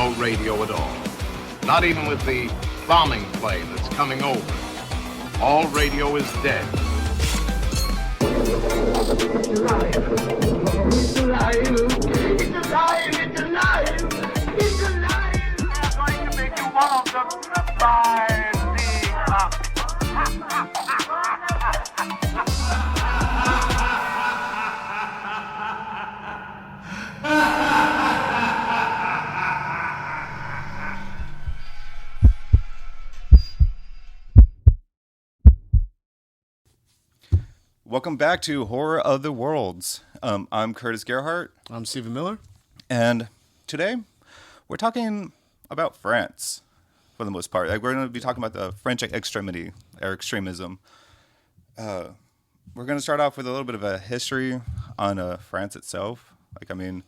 no radio at all. Not even with the bombing plane that's coming over. All radio is dead. It's alive. It's alive. It's alive. It's alive. It's alive. We're going to make you one of the rising up. Welcome back to Horror of the Worlds. I'm Curtis Gerhardt. I'm Stephen Miller. And today we're talking about France for the most part. Like, we're going to be talking about the French Extremity or extremism. We're going to start off with a little bit of a history on France itself. Like, I mean,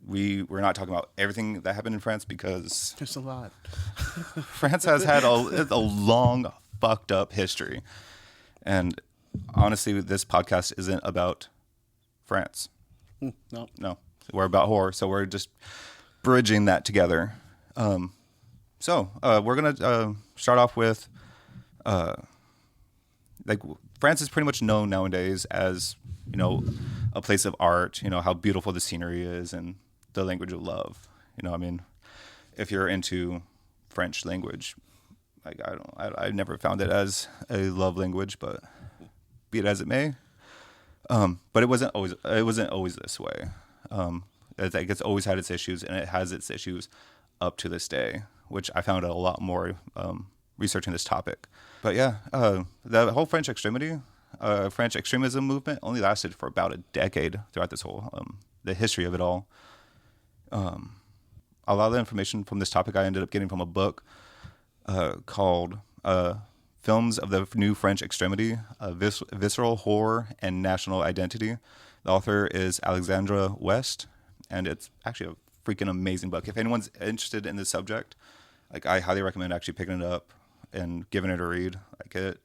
we're not talking about everything that happened in France because There's a lot. France has had a long, fucked up history. And honestly, this podcast isn't about France. No. We're about horror, so we're just bridging that together. We're going to start off with, France is pretty much known nowadays as, a place of art, how beautiful the scenery is and the language of love. I mean, if you're into French language, like, I never found it as a love language, but be it as it may. But it wasn't always this way. It's always had its issues, and it has its issues up to this day, which I found out a lot more researching this topic. But yeah, the whole French extremism movement only lasted for about a decade throughout this whole the history of it all. A lot of the information from this topic I ended up getting from a book called Films of the New French Extremity, Visceral Horror and National Identity. The author is Alexandra West, and it's actually a freaking amazing book. If anyone's interested in this subject, like, I highly recommend actually picking it up and giving it a read. Like, it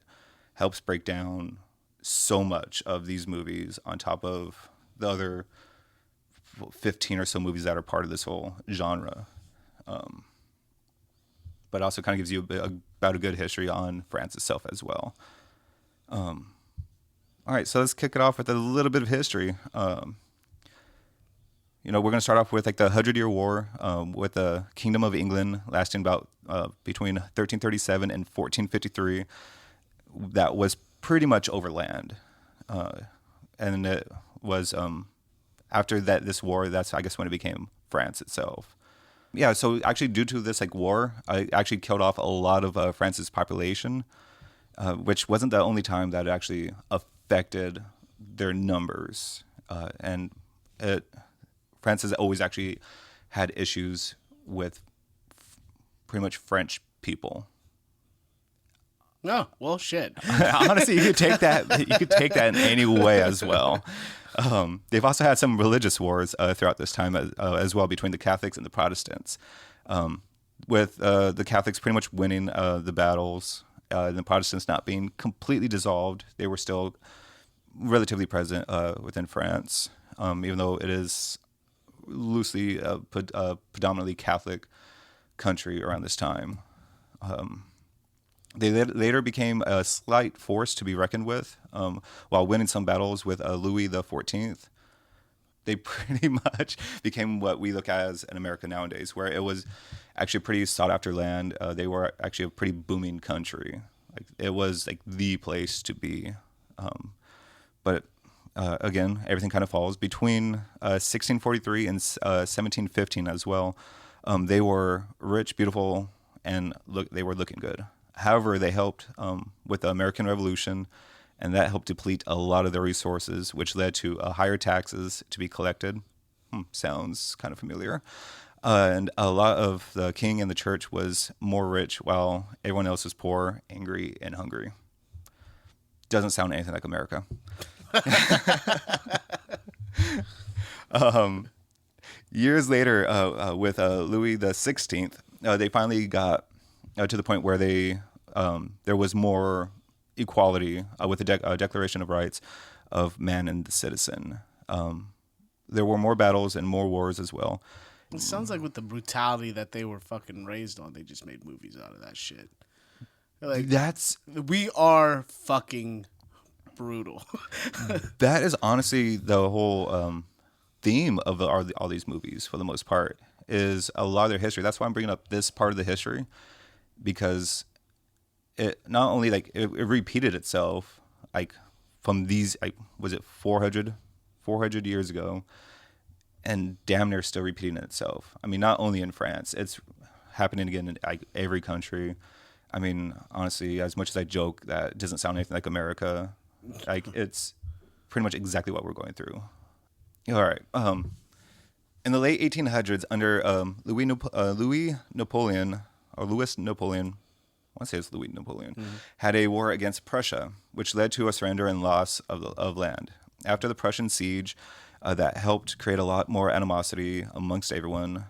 helps break down so much of these movies on top of the other 15 or so movies that are part of this whole genre. But also kind of gives you about a good history on France itself as well. All right, so let's kick it off with a little bit of history. We're going to start off with like the 100-Year War with the Kingdom of England lasting about between 1337 and 1453. That was pretty much over land. And it was after this war, that's, I guess, when it became France itself. Yeah, so actually due to this war, I actually killed off a lot of France's population, which wasn't the only time that it actually affected their numbers. France has always actually had issues with pretty much French people. No, well, shit. Honestly, you could take that. You could take that in any way as well. They've also had some religious wars throughout this time as well between the Catholics and the Protestants, with the Catholics pretty much winning the battles, and the Protestants not being completely dissolved. They were still relatively present within France, even though it is loosely predominantly Catholic country around this time. They later became a slight force to be reckoned with, while winning some battles with Louis XIV. They pretty much became what we look at as in America nowadays, where it was actually a pretty sought-after land. They were actually a pretty booming country. Like, it was like the place to be. But again, everything kind of falls. Between 1643 and 1715 as well, they were rich, beautiful, and they were looking good. However, they helped with the American Revolution, and that helped deplete a lot of their resources, which led to higher taxes to be collected. Sounds kind of familiar. And a lot of the king and the church was more rich, while everyone else was poor, angry, and hungry. Doesn't sound anything like America. Years later, with Louis XVI, they finally got to the point where there was more equality with the Declaration of Rights of Man and the Citizen. There were more battles and more wars as well. It sounds like with the brutality that they were fucking raised on, they just made movies out of that shit. Like, we are fucking brutal. That is honestly the whole theme of all these movies, for the most part, is a lot of their history. That's why I'm bringing up this part of the history, because it not only like it repeated itself, like from these, like, was it 400 years ago, and damn near still repeating itself. I mean, not only in France, it's happening again in like every country. I mean, honestly, as much as I joke that it doesn't sound anything like America, like it's pretty much exactly what we're going through. All right. In the late 1800s, under Louis Napoleon, I want to say it's Louis Napoleon, had a war against Prussia, which led to a surrender and loss of land. After the Prussian siege, that helped create a lot more animosity amongst everyone,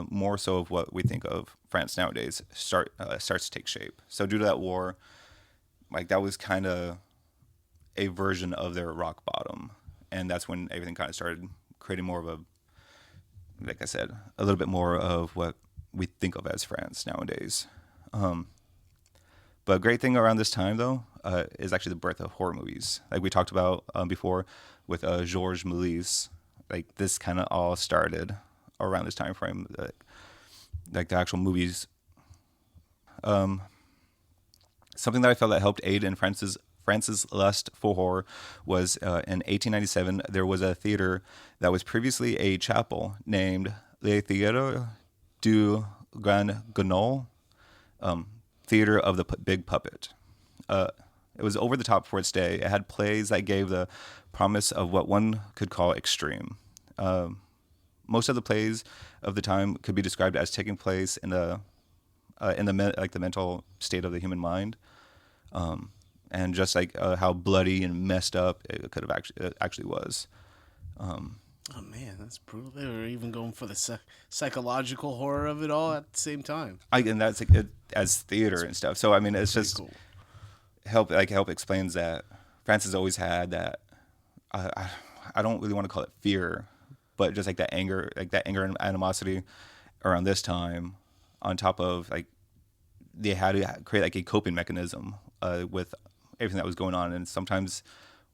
more so of what we think of France nowadays starts to take shape. So due to that war, like that was kind of a version of their rock bottom, and that's when everything kind of started creating more of a, like I said, a little bit more of what we think of as France nowadays. But a great thing around this time, though, is actually the birth of horror movies. Like we talked about before with Georges Méliès. Like this kind of all started around this time frame. Like the actual movies. Something that I felt that helped aid in France's lust for horror was in 1897, there was a theater that was previously a chapel named Le Théâtre du Grand Guignol, Theater of the Big Puppet. It was over the top for its day. It had plays that gave the promise of what one could call extreme. Most of the plays of the time could be described as taking place in the mental state of the human mind. And just like how bloody and messed up it could have actually was. Oh man, that's brutal. They were even going for the psychological horror of it all at the same time. And that's like, as theater and stuff. So I mean, it's just cool. help explains that France has always had that. I don't really want to call it fear, but just like that anger and animosity around this time, on top of like they had to create like a coping mechanism with everything that was going on, and sometimes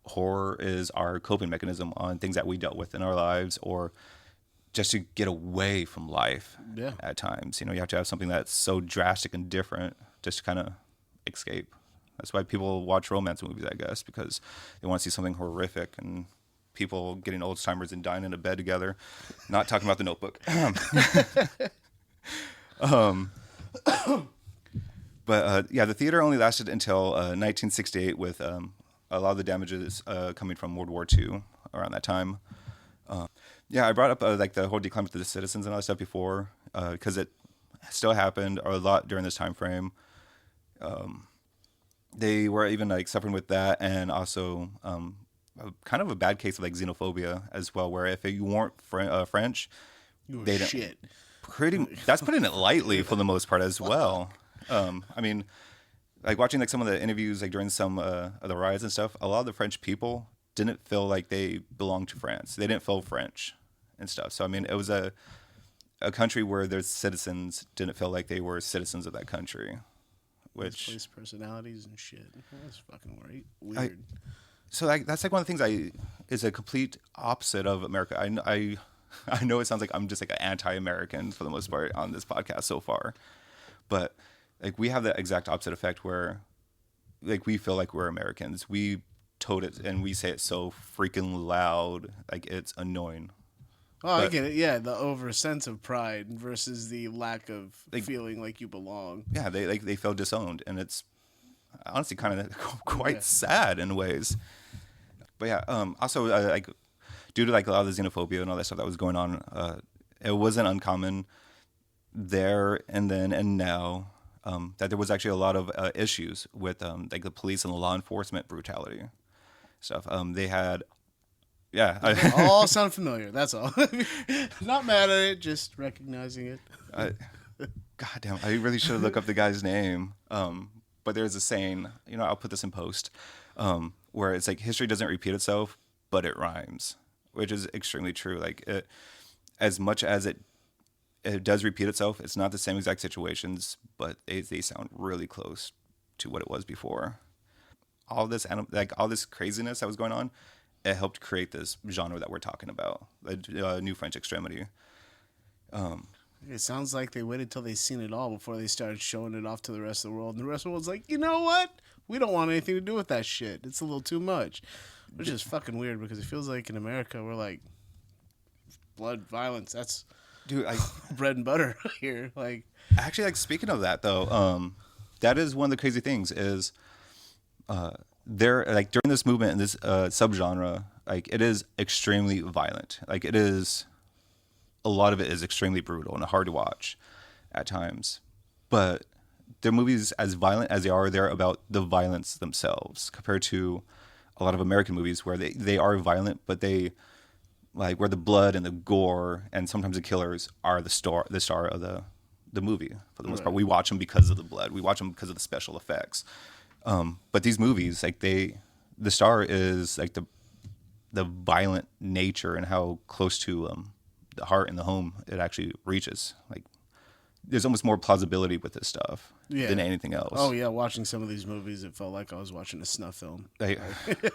horror is our coping mechanism on things that we dealt with in our lives, or just to get away from life. Yeah. At times, you have to have something that's so drastic and different just to kind of escape. That's why people watch romance movies, I guess, because they want to see something horrific and people getting Alzheimer's and dying in a bed together. Not talking about The Notebook. But the theater only lasted until 1968, with a lot of the damages coming from World War II around that time. I brought up like the whole decline of the citizens and all that stuff before, because it still happened a lot during this time frame. They were even like suffering with that, and also kind of a bad case of like xenophobia as well, where if you weren't French, they didn't. Shit. That's putting it lightly for the most part as well. I mean, like watching like some of the interviews like during some of the riots and stuff, a lot of the French people didn't feel like they belonged to France. They didn't feel French and stuff. So I mean, it was a country where their citizens didn't feel like they were citizens of that country, which place personalities and shit. That's fucking weird. So that's like one of the things is a complete opposite of America. I know it sounds like I'm just like an anti-American for the most part on this podcast so far, but like we have the exact opposite effect where like we feel like we're Americans. We tote it and we say it so freaking loud, like it's annoying. Oh, I get it. Yeah, the over sense of pride versus the lack of feeling like you belong. Yeah, they feel disowned, and it's honestly kind of quite sad in ways. But yeah, also like due to like a lot of the xenophobia and all that stuff that was going on, it wasn't uncommon there and then and now that there was actually a lot of issues with like the police and the law enforcement brutality stuff. They had, they all sound familiar. That's all. Not mad at it, just recognizing it. God damn, I really should look up the guy's name. But there's a saying, I'll put this in post, where it's like history doesn't repeat itself, but it rhymes, which is extremely true. Like as much as it it does repeat itself. It's not the same exact situations, but they sound really close to what it was before. All this all this craziness that was going on, it helped create this genre that we're talking about, the new French Extremity. It sounds like they waited till they seen it all before they started showing it off to the rest of the world. And the rest of the world's like, you know what? We don't want anything to do with that shit. It's a little too much. Which is fucking weird because it feels like in America we're like, blood, violence, that's bread and butter here. Like, actually, like, speaking of that though, that is one of the crazy things is there, like, during this movement and this subgenre, like, it is extremely violent. Like, it is, a lot of it is extremely brutal and hard to watch at times. But their movies, as violent as they are, they're about the violence themselves compared to a lot of American movies where they are violent, but they, like, where the blood and the gore and sometimes the killers are the star of the movie for the most part. We watch them because of the blood. We watch them because of the special effects. But these movies, like, the star is like the violent nature and how close to the heart and the home it actually reaches. Like, there's almost more plausibility with this stuff than anything else. Oh yeah, watching some of these movies, it felt like I was watching a snuff film. Like,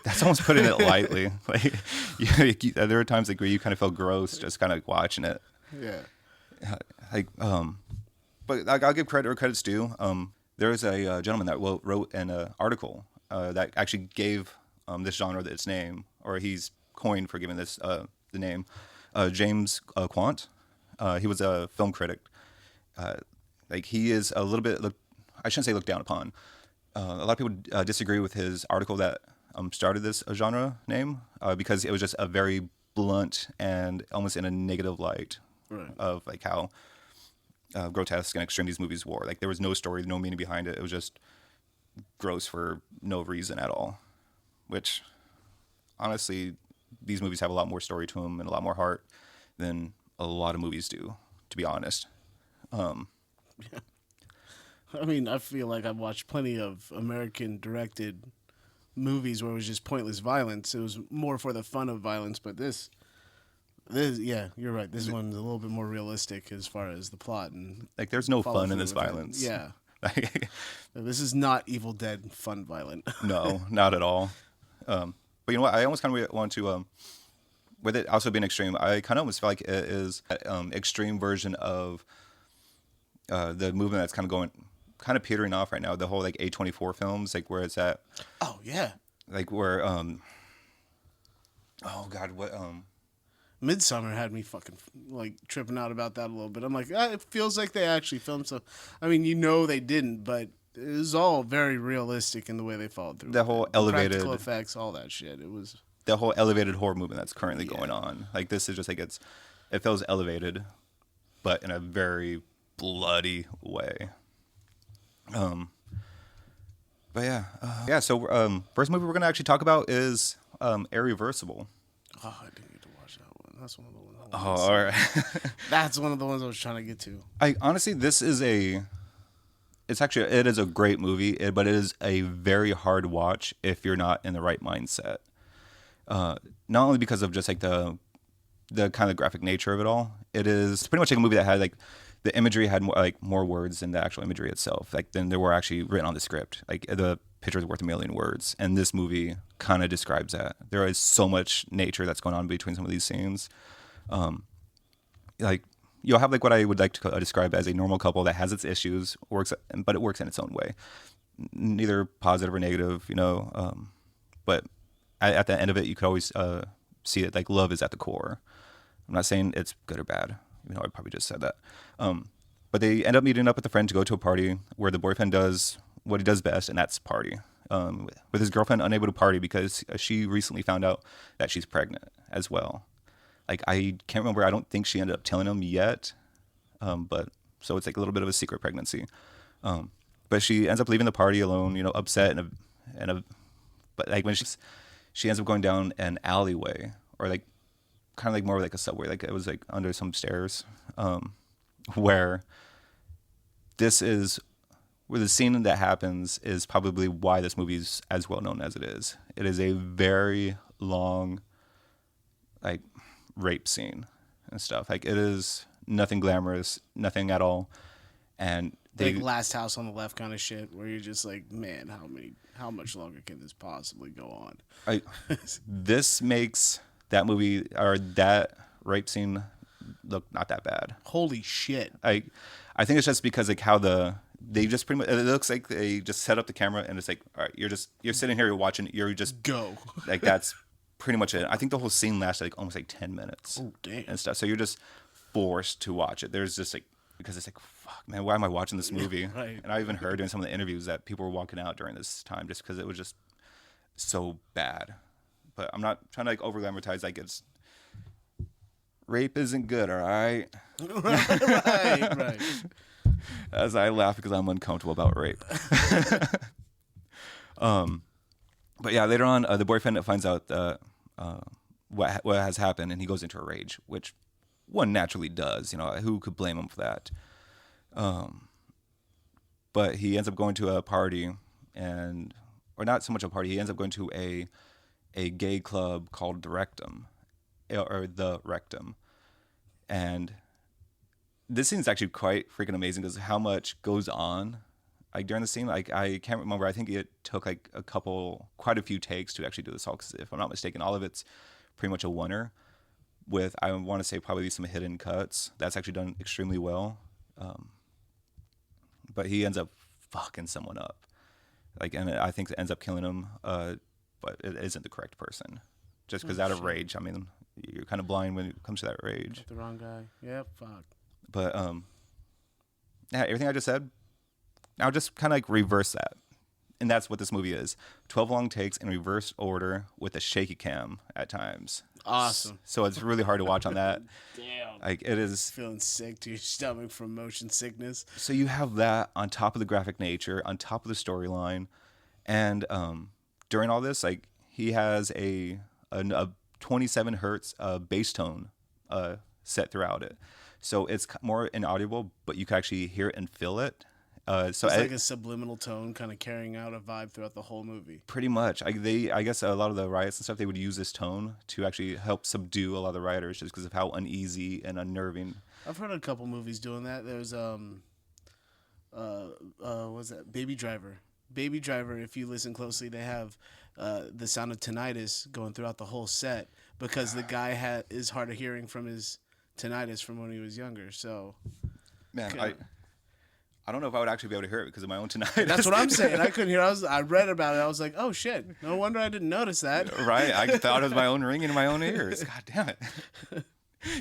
that's almost putting it lightly. Like, there are times like where you kind of feel gross just kind of watching it. Yeah. Like, but like, I'll give credit where credit's due. There was a gentleman that wrote an article that actually gave this genre its name, or he's coined for giving this the name. James Quant. He was a film critic. Like, he is a little bit, I shouldn't say looked down upon. A lot of people disagree with his article that started this genre name because it was just a very blunt and almost in a negative light of, like, how grotesque and extreme these movies were. Like, there was no story, no meaning behind it. It was just gross for no reason at all. Which, honestly, these movies have a lot more story to them and a lot more heart than a lot of movies do, to be honest. Yeah. I mean, I feel like I've watched plenty of American-directed movies where it was just pointless violence. It was more for the fun of violence, but this, yeah, you're right. This one's a little bit more realistic as far as the plot and, like, there's no fun in this violence. Yeah. This is not Evil Dead fun violent. No, not at all. But you know what? I almost kind of want to, with it also being extreme, I kind of almost feel like it is an extreme version of the movement that's kind of petering off right now. The whole, like, A24 films, like, where it's at. Oh yeah. Like, where oh god, what Midsummer had me fucking, like, tripping out about that a little bit. I'm like, it feels like they actually filmed stuff. I mean, they didn't, but it was all very realistic in the way they followed through. The whole elevated practical effects, all that shit. It was the whole elevated horror movement that's currently going on. Like, this is just like it feels elevated, but in a very bloody way. But yeah. So first movie we're gonna actually talk about is Irreversible. Oh, I didn't get to watch that one. That's one of the ones. Oh, all right. That's one of the ones I was trying to get to. Honestly, it is a great movie, but it is a very hard watch if you're not in the right mindset. Not only because of just, like, the kind of graphic nature of it all. It is pretty much like a movie that had, like, the imagery had more words than the actual imagery itself. Like, than there were actually written on the script. Like, the picture is worth a million words, and this movie kind of describes that. There is so much nature that's going on between some of these scenes. Like, you'll have, like, what I would like to describe as a normal couple that has its issues, but it works in its own way. Neither positive or negative, but at the end of it, you could always see it, like, love is at the core. I'm not saying it's good or bad, even though I probably just said that. But they end up meeting up with a friend to go to a party where the boyfriend does what he does best, and that's party. With his girlfriend unable to party because she recently found out that she's pregnant as well. Like, I can't remember. I don't think she ended up telling him yet. But so it's like a little bit of a secret pregnancy. But she ends up leaving the party alone, upset but like when she ends up going down an alleyway, or like kind of like more like a subway, like it was like under some stairs, where the scene that happens is probably why this movie is as well known as it is. It is a very long, like, rape scene and stuff. Like, it is nothing glamorous, nothing at all, and they Like Last House on the Left kind of shit, where you're just like, man, how much longer can this possibly go on? This makes that movie or that rape scene look not that bad. Holy shit! I think it's just because like how they just pretty much, it looks like they just set up the camera and it's like, all right, you're sitting here, you're watching, you're just Go. like that's pretty much it. I think the whole scene lasted like almost like 10 minutes. Oh damn! And stuff. So you're just forced to watch it. There's just like, because it's like, fuck, man, why am I watching this movie? Right. And I even heard in some of the interviews that people were walking out during this time just because it was just so bad. But I'm not trying to like over glamorize. Like it's rape isn't good, all right. right. As I laugh because I'm uncomfortable about rape. But yeah, later on, the boyfriend finds out what has happened, and he goes into a rage, which one naturally does. You know, who could blame him for that? But he ends up going to a party, or not so much a party. He ends up going to a gay club called the Rectum, and this scene is actually quite freaking amazing because how much goes on like during the scene. Like I can't remember. I think it took like quite a few takes to actually do this all. Because if I'm not mistaken, all of it's pretty much a oneer. With I want to say probably some hidden cuts. That's actually done extremely well. But he ends up fucking someone up, like, and I think it ends up killing him. But it isn't the correct person, just because out of rage. I mean, you're kind of blind when it comes to that rage. Got the wrong guy. Yep. Fuck. But yeah, everything I just said. Now just kind of like reverse that. And that's what this movie is. 12 long takes in reverse order with a shaky cam at times. Awesome. So it's really hard to watch on that. Damn. Like it is. Feeling sick to your stomach from motion sickness. So you have that on top of the graphic nature, on top of the storyline. And during all this, like he has a 27 hertz bass tone set throughout it. So it's more inaudible, but you can actually hear it and feel it. So it's like a subliminal tone kind of carrying out a vibe throughout the whole movie. Pretty much. I guess a lot of the riots and stuff, they would use this tone to actually help subdue a lot of the rioters just because of how uneasy and unnerving. I've heard a couple movies doing that. There's what's that? Baby Driver. Baby Driver, if you listen closely, they have the sound of tinnitus going throughout the whole set because the guy is hard of hearing from his tinnitus from when he was younger. So, man, I don't know if I would actually be able to hear it because of my own tinnitus. That's what I'm saying. I couldn't hear. I read about it. I was like, oh shit. No wonder I didn't notice that. Right. I thought it was my own ringing in my own ears. God damn it.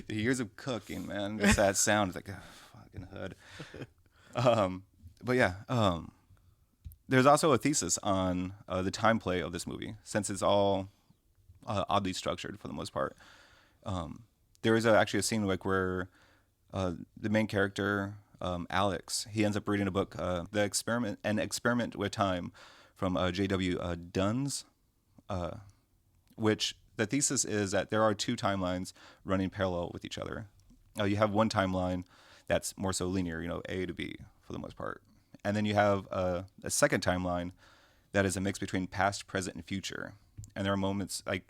The years of cooking, man. Just that sound. It's like, oh, fucking hood. But yeah. There's also a thesis on the time play of this movie, since it's all oddly structured for the most part. There is actually a scene like where the main character, Alex, he ends up reading a book, An Experiment with Time, from J.W. Dunn's, which the thesis is that there are two timelines running parallel with each other. You have one timeline that's more so linear, A to B for the most part. And then you have a second timeline that is a mix between past, present, and future. And there are moments like,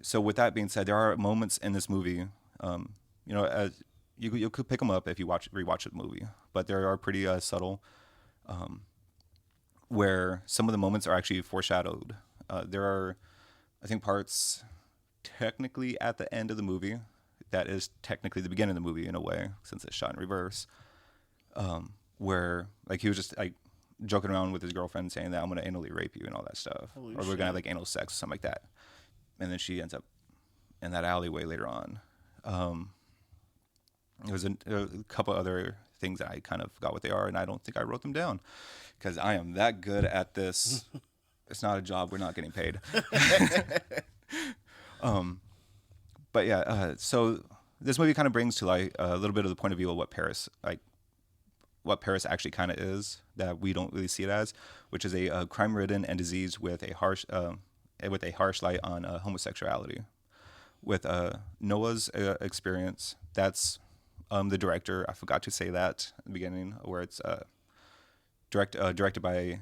so with that being said, there are moments in this movie, as you could pick them up if you rewatch the movie, but there are pretty subtle, where some of the moments are actually foreshadowed. There are, I think, parts technically at the end of the movie that is technically the beginning of the movie in a way, since it's shot in reverse. Where like he was just like joking around with his girlfriend saying that I'm gonna anally rape you and all that stuff, Holy or we're shit. gonna have like anal sex or something like that, and then she ends up in that alleyway later on. There was a couple other things that I kind of forgot what they are, and I don't think I wrote them down because I am that good at this. It's not a job; we're not getting paid. But yeah, so this movie kind of brings to light a little bit of the point of view of what Paris actually kind of is, that we don't really see it as, which is a crime-ridden and diseased with a harsh light on homosexuality. With Noah's experience, that's the director. I forgot to say that at the beginning, where it's directed by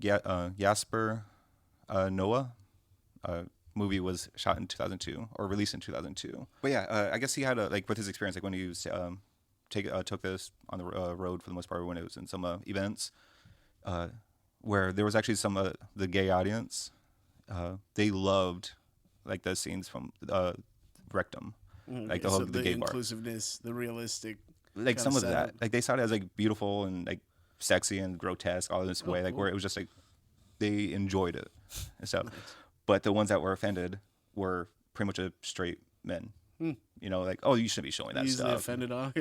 Jasper Noah. movie was shot in 2002 or released in 2002. But yeah, I guess he had like with his experience, like when he was, took this on the road for the most part when it was in some events, where there was actually some the gay audience. They loved like the scenes from Rectum, like the whole So the gay bar, inclusiveness, the realistic. like kinda some of setup. that. Like they saw it as like beautiful and like sexy and grotesque, all this way, like cool. where it was just like they enjoyed it and stuff. But the ones that were offended were pretty much straight men. You know, like, oh, you shouldn't be showing that Easily stuff. offended on.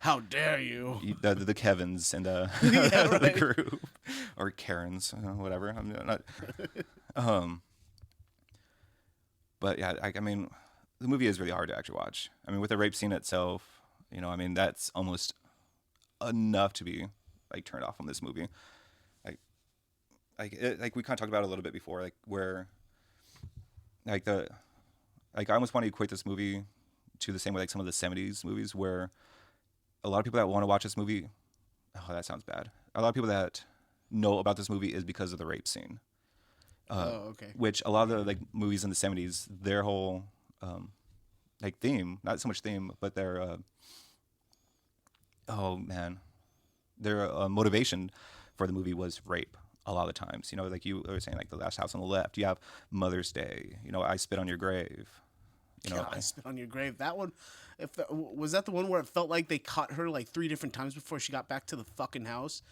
How dare you? The Kevins and the, Yeah, the right. group, or Karens, whatever. I'm not. But yeah, I mean, the movie is really hard to actually watch. I mean, with the rape scene itself, you know, I mean, that's almost enough to be like turned off from this movie. Like we kind of talked about it a little bit before, like where, I almost want to equate this movie to the same way like some of the 70s movies where a lot of people that want to watch this movie, oh, that sounds bad. A lot of people that know about this movie is because of the rape scene. Okay. Which a lot of the like movies in the 70s, their whole like theme, not so much theme, but their their motivation for the movie was rape. A lot of the times, you know, like you were saying, like The Last House on the Left. You have Mother's Day. You know, I Spit on Your Grave. You know, Yeah, I Spit on Your Grave. That one, was that the one where it felt like they caught her like 3 different times before she got back to the fucking house?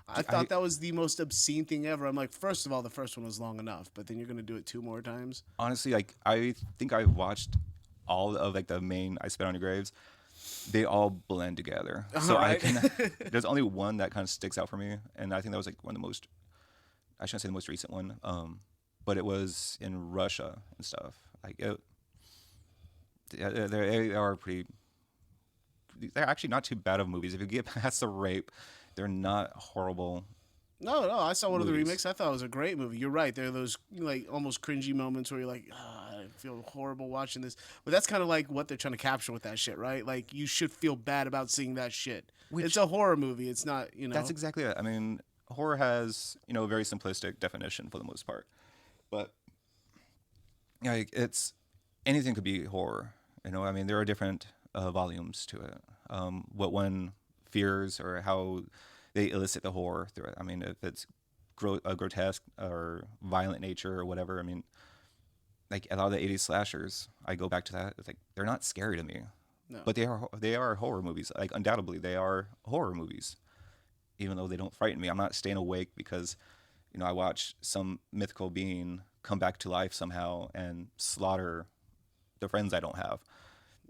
I thought that was the most obscene thing ever. I'm like, first of all, the first one was long enough, but then you're gonna do it 2 more times. honestly, like I think I've watched all of like the main I Spit on Your Graves. They all blend together. So Alright. there's only one that kind of sticks out for me, and I think that was like one of the most. I shouldn't say the most recent one, but it was in Russia and stuff. Like they are pretty. They're actually not too bad of movies. If you get past the rape, they're not horrible. No, I saw one of the Movies. remakes. I thought it was a great movie. You're right. There are those like almost cringy moments where you're like, I feel horrible watching this. But that's kind of like what they're trying to capture with that shit, right? Like you should feel bad about seeing that shit. It's a horror movie. It's not, you know. That's exactly it. I mean, horror has a very simplistic definition for the most part, but like it's anything could be horror. You know, I mean, there are different volumes to it. What one fears or how they elicit the horror through it. I mean, if it's grotesque or violent nature or whatever. I mean, like a lot of the 80s slashers, I go back to that. It's like they're not scary to me, No. but they are horror movies. Like undoubtedly, they are horror movies, even though they don't frighten me. I'm not staying awake because, I watch some mythical being come back to life somehow and slaughter the friends I don't have.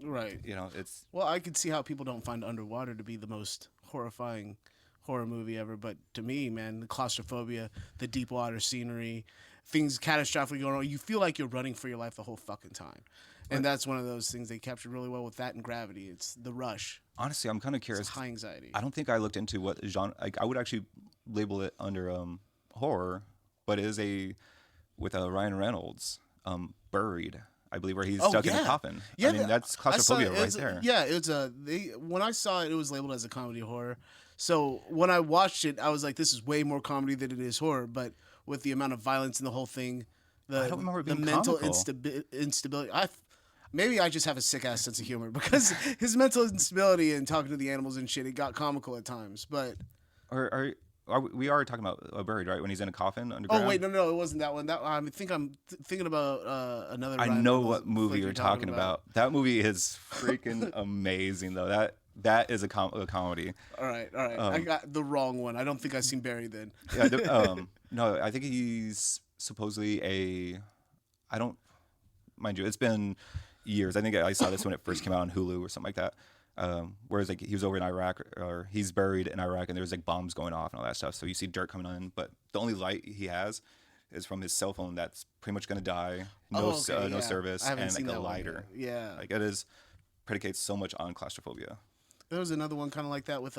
Right. It's Well, I could see how people don't find Underwater to be the most horrifying horror movie ever, but to me, man, the claustrophobia, the deep water scenery, things catastrophically going on, you feel like you're running for your life the whole fucking time. And that's one of those things they captured really well with that and Gravity. It's the rush. honestly, I'm kind of curious. It's high anxiety. I don't think I looked into what genre. Like, I would actually label it under horror, but it is with Ryan Reynolds, Buried, I believe, where he's stuck in a coffin. Yeah, I mean, that's claustrophobia right there. Yeah, when I saw it, it was labeled as a comedy horror. So when I watched it, I was like, this is way more comedy than it is horror. But with the amount of violence in the whole thing, I don't remember it the being mental comical. instability. Maybe I just have a sick ass sense of humor because his mental instability and talking to the animals and shit, it got comical at times. But We are talking about Buried, right? When he's in a coffin underground. oh wait, no, it wasn't that one. I think I'm thinking about another. I Ryan know Reynolds what movie flick you're talking about. That movie is freaking amazing, though. That is a comedy. All right. I got the wrong one. I don't think I've seen Buried then. Yeah, no, I think he's supposedly I don't, mind you, it's been years. I think I saw this when it first came out on Hulu or something like that. Whereas like he was over in Iraq, or he's buried in Iraq, and there's like bombs going off and all that stuff. So you see dirt coming on, but the only light he has is from his cell phone that's pretty much gonna die. No service, I haven't and seen like a that one lighter. yet. Yeah. Like it is predicates so much on claustrophobia. There was another one kind of like that with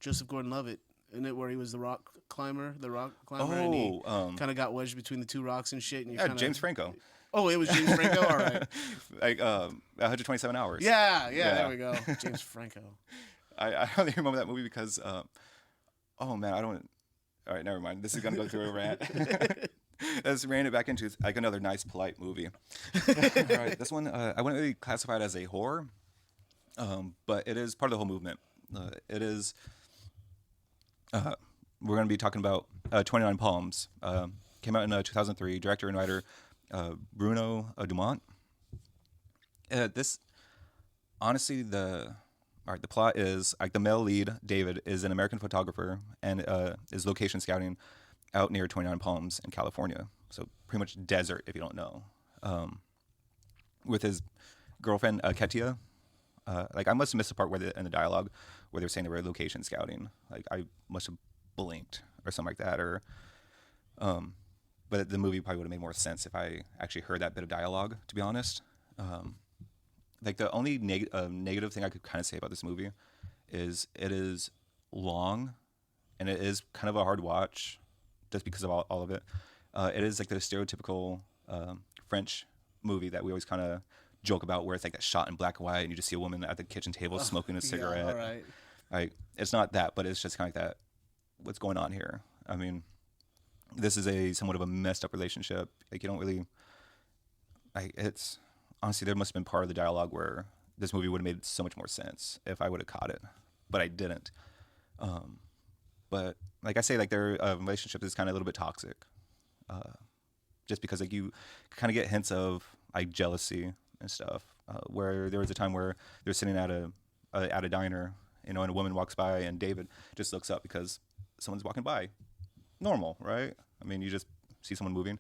Joseph Gordon-Levitt, in it, where he was the rock climber, and he kind of got wedged between the 2 rocks and shit. And Yeah, James Franco. Oh, it was James Franco. All right. Like 127 hours. Yeah, there we go. James Franco. I only remember that movie because, oh man, I don't. All right, never mind. This is gonna go through a rant. Let's rein it back into like another nice, polite movie. All right, this one I wouldn't really classify it as a horror, but it is part of the whole movement. It is. We're going to be talking about 29 Palms. Came out in 2003. Director and writer Bruno Dumont. This, honestly, the plot is like the male lead, David, is an American photographer and is location scouting out near 29 Palms in California. So pretty much desert, if you don't know. With his girlfriend, Ketia. Like I must have missed the part where in the dialogue where they were saying they were location scouting. Like I must have blinked or something like that. Or, but the movie probably would have made more sense if I actually heard that bit of dialogue, to be honest. Like the only negative thing I could kind of say about this movie is it is long and it is kind of a hard watch just because of all of it. It is like the stereotypical French movie that we always kind of joke about where it's like that shot in black and white and you just see a woman at the kitchen table smoking a cigarette. Yeah, all right. Like it's not that, but it's just kind of like that. What's going on here? I mean, this is a somewhat of a messed up relationship. Like you don't really, like it's honestly there must have been part of the dialogue where this movie would have made so much more sense if I would have caught it, but I didn't. But like I say, like their relationship is kind of a little bit toxic, just because like you kind of get hints of like jealousy and stuff. Where there was a time where they're sitting at a diner, you know, and a woman walks by and David just looks up because someone's walking by. Normal, right? I mean, you just see someone moving,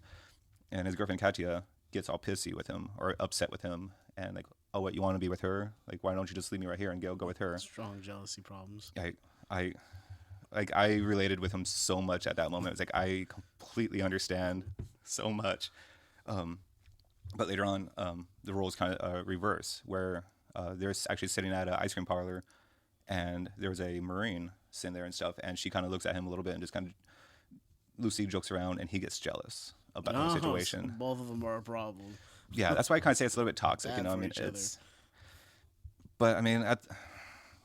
and his girlfriend Katia gets all pissy with him or upset with him, and like, oh, what, you want to be with her? Like, why don't you just leave me right here and go with her? Strong jealousy problems. I related with him so much at that moment. It was like I completely understand so much. But later on, the roles kind of reverse, where they're actually sitting at an ice cream parlor, and there was a Marine sitting there and stuff, and she kind of looks at him a little bit and just kind of loosely jokes around, and he gets jealous about the situation. So both of them are a problem. Yeah, that's why I kind of say it's a little bit toxic. Bad You know, I for mean, each other. it's. But I mean,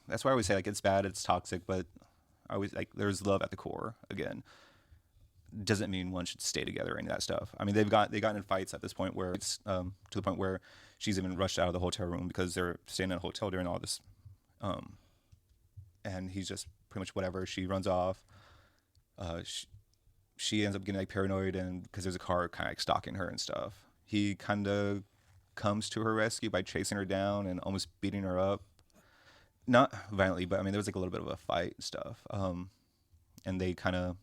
that's why I always say like it's bad, it's toxic, but I always like there's love at the core. Again, doesn't mean one should stay together or any of that stuff. I mean, they got in fights at this point where it's to the point where she's even rushed out of the hotel room because they're staying in a hotel during all this, and he's just pretty much whatever. She runs off. She ends up getting like paranoid and because there's a car kind of like stalking her and stuff. He kind of comes to her rescue by chasing her down and almost beating her up. Not violently, but I mean there was like a little bit of a fight and stuff. And they kind of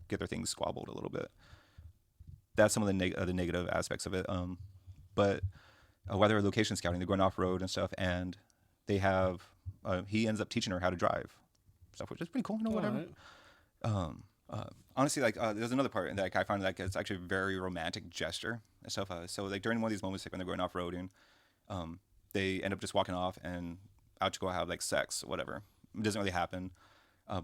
get their things squabbled a little bit. That's some of the negative aspects of it. But while they're location scouting, they're going off road and stuff, and they have he ends up teaching her how to drive, stuff which is pretty cool. You know, whatever. Right. Honestly, like there's another part in that like, I find like it's actually a very romantic gesture and stuff. So like during one of these moments, like when they're going off roading, they end up just walking off and out to go have like sex or whatever. It doesn't really happen.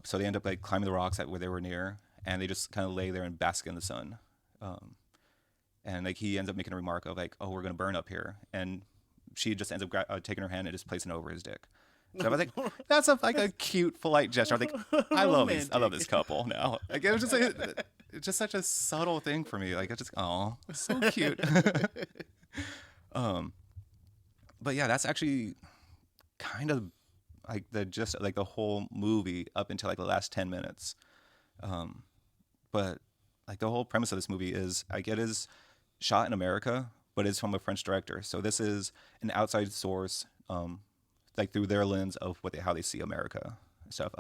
So they end up like climbing the rocks where they were near, and they just kind of lay there and bask in the sun. And like he ends up making a remark of like, "Oh, we're gonna burn up here," and she just ends up taking her hand and just placing it over his dick. So I was like, "That's a cute, polite gesture." I was like, "I love this couple now." Like it was just like, it's just such a subtle thing for me. Like it's just, oh, so cute. But yeah, that's actually kind of like the whole movie up until like the last 10 minutes. But like the whole premise of this movie is like it is shot in America, but it's from a French director. So this is an outside source, like through their lens of how they see America and stuff.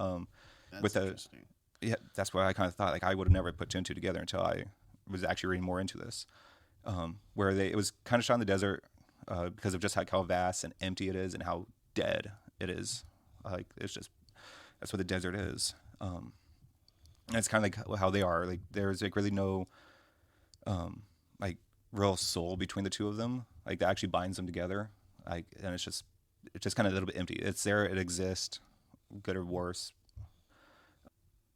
That's interesting. Yeah, that's why I kind of thought like I would have never put two and two together until I was actually reading more into this. Where it was kind of shot in the desert because of just like how vast and empty it is and how dead it is. Like it's just that's what the desert is. And it's kind of like how they are. Like there's like really no like real soul between the two of them. Like that actually binds them together. Like and it's just kind of a little bit empty. It's there. It exists, good or worse.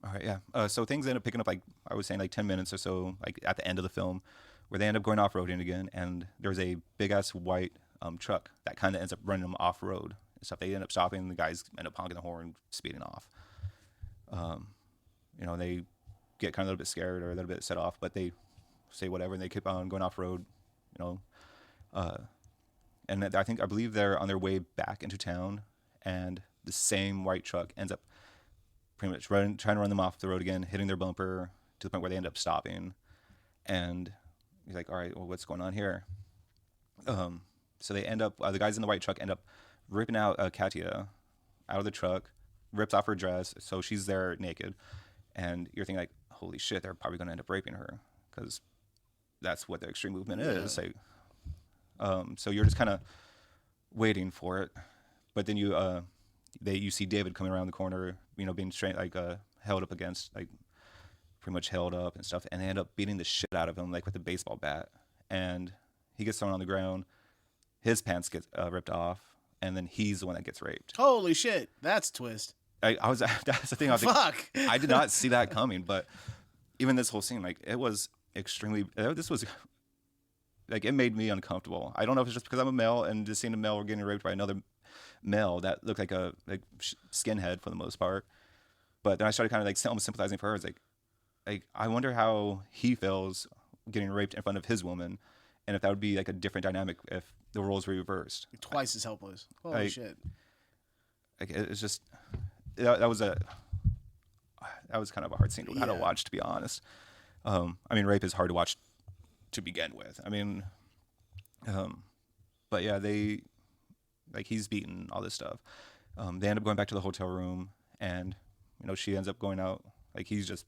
All right, yeah. So things end up picking up like I was saying like 10 minutes or so like at the end of the film, where they end up going off roading again, and there's a big ass white truck that kind of ends up running them off road and stuff. They end up stopping. The guys end up honking the horn, speeding off. You know, they get kind of a little bit scared or a little bit set off, but they say whatever, and they keep on going off road, you know. And I believe they're on their way back into town, and the same white truck ends up pretty much trying to run them off the road again, hitting their bumper to the point where they end up stopping. And he's like, all right, well, what's going on here? So they end up, the guys in the white truck end up ripping out Katia out of the truck, rips off her dress, so she's there naked. And you're thinking like, holy shit, they're probably going to end up raping her, because that's what the extreme movement is. Like, so you're just kind of waiting for it. But then you see David coming around the corner, you know, being held up against, like, pretty much held up and stuff, and they end up beating the shit out of him, like, with a baseball bat. And he gets thrown on the ground, his pants get ripped off, and then he's the one that gets raped. Holy shit, that's a twist. That's the thing. I was Fuck. like, I did not see that coming. But even this whole scene, like, it was extremely. This was like, it made me uncomfortable. I don't know if it's just because I'm a male and just seeing a male getting raped by another male that looked like a skinhead for the most part. But then I started kind of like almost sympathizing for her. It's like I wonder how he feels getting raped in front of his woman, and if that would be like a different dynamic if the roles were reversed. Twice as helpless. Holy shit. Like, it's just that was kind of a hard scene to kind of watch, to be honest. I mean, rape is hard to watch to begin with. I mean, but yeah, he's beaten, all this stuff. They end up going back to the hotel room, and, you know, she ends up going out. Like, he's just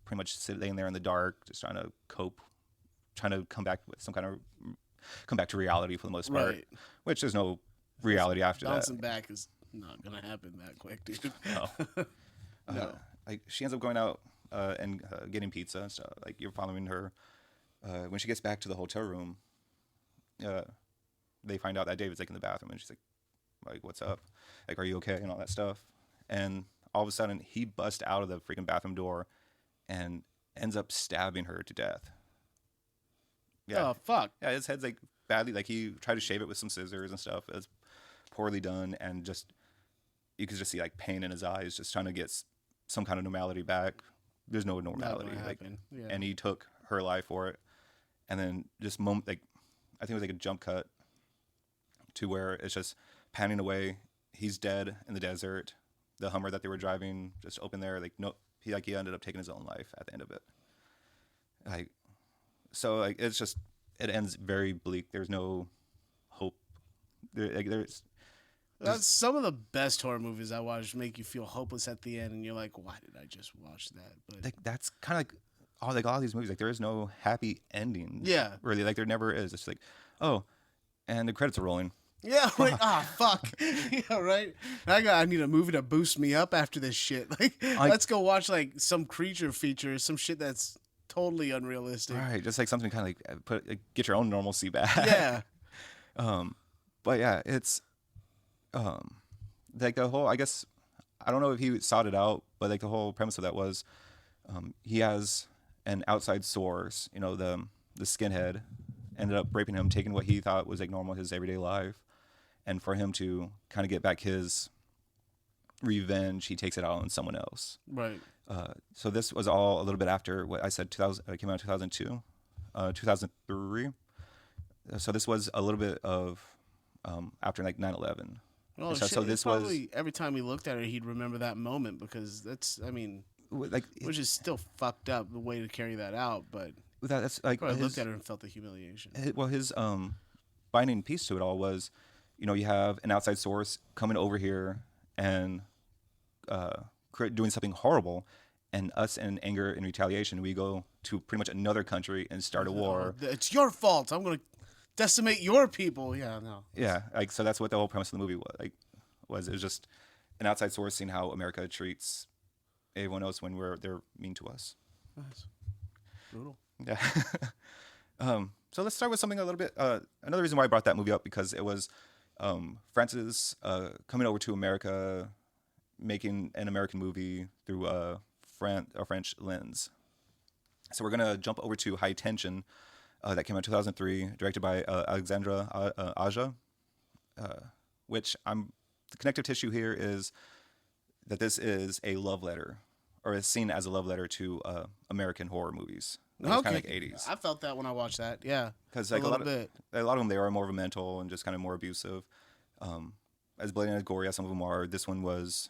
pretty much sitting there in the dark, just trying to cope, trying to come back to reality for the most part, Right. which there's no reality after that. Bouncing back is not gonna happen that quick, dude. No. No. Like, she ends up going out and getting pizza and stuff. Like, you're following her. When she gets back to the hotel room, they find out that David's like in the bathroom, and she's like, what's up? Like, are you okay? And all that stuff. And all of a sudden, he busts out of the freaking bathroom door and ends up stabbing her to death. Yeah. Oh, fuck. Yeah, his head's like badly, like, he tried to shave it with some scissors and stuff. It was poorly done, and just, you could just see like pain in his eyes, just trying to get some kind of normality back. There's no normality. And he took her life for it. And then just I think it was like a jump cut to where it's just panning away. He's dead in the desert. The Hummer that they were driving just open there. Like, no, he ended up taking his own life at the end of it. Like, so like, it's just, it ends very bleak. There's no hope. There's That's some of the best horror movies I watch. Make you feel hopeless at the end, and you're like, "Why did I just watch that?" But like, that's kind of like all these movies. Like, there is no happy ending. Yeah. Really, like, there never is. It's like, oh, and the credits are rolling. yeah, like, fuck, yeah, right. I need a movie to boost me up after this shit. Like, let's go watch like some creature feature, some shit that's totally unrealistic. Right, just like something kind of like get your own normalcy back. Yeah. But yeah, it's like the whole, I guess, I don't know if he sought it out, but like the whole premise of that was he has an outside source, you know, the skinhead ended up raping him, taking what he thought was like normal, his everyday life, and for him to kind of get back his revenge, he takes it out on someone else. Right. So this was all a little bit after what I said. 2000, it came out in 2002, 2003. So this was a little bit of after like 9/11. Oh, so, shit. so this probably, every time he looked at her, he'd remember that moment, because that's, I mean, like, which is still fucked up the way to carry that out, but that's like, I looked at her and felt the humiliation. His binding piece to it all was, you know, you have an outside source coming over here and doing something horrible, and us in anger and retaliation, we go to pretty much another country and start a war. It's your fault. I'm gonna decimate your people. Yeah, no. Yeah, like, so that's what the whole premise of the movie was. Like, it was just an outside source seeing how America treats everyone else when they're mean to us. Nice. Brutal. Yeah. So let's start with something a little bit. Another reason why I brought that movie up, because it was Francis coming over to America, making an American movie through a French lens. So we're gonna jump over to High Tension, that came out in 2003, directed by Alexandra Aja. Which the connective tissue here is that this is a love letter, or is seen as a love letter to American horror movies. It was kind of like 80s. I felt that when I watched that. Yeah, Because like a lot bit. of them, they are more mental and just kind of more abusive. As bloody and as gory as some of them are, this one was,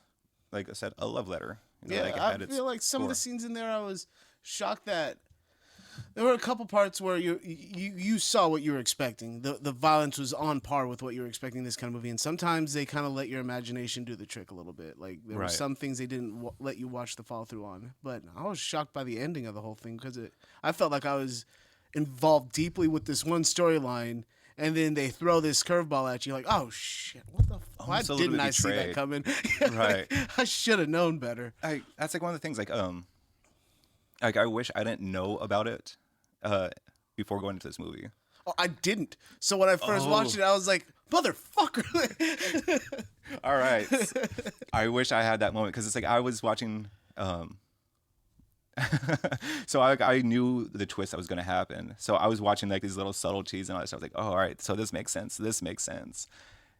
like I said, a love letter. Yeah, like, it I had its feel like some of the core. scenes in there, I was shocked that there were a couple parts where you saw what you were expecting. The violence was on par with what you were expecting in this kind of movie, and sometimes they kind of let your imagination do the trick a little bit. Like there were Right. some things they didn't let you watch the follow through on. But I was shocked by the ending of the whole thing because I felt like I was involved deeply with this one storyline. And then they throw this curveball at you, like, "Oh shit! What the? Why Almost a little didn't bit I see that betrayed. coming? Right. I should have known better." That's like one of the things. Like I wish I didn't know about it before going into this movie. Oh, I didn't. So when I first watched it, I was like, "Motherfucker!" All right. I wish I had that moment because it's like I was watching. So I knew the twist that was going to happen. So I was watching like these little subtleties and all that stuff. I was like, oh, all right, so this makes sense. This makes sense.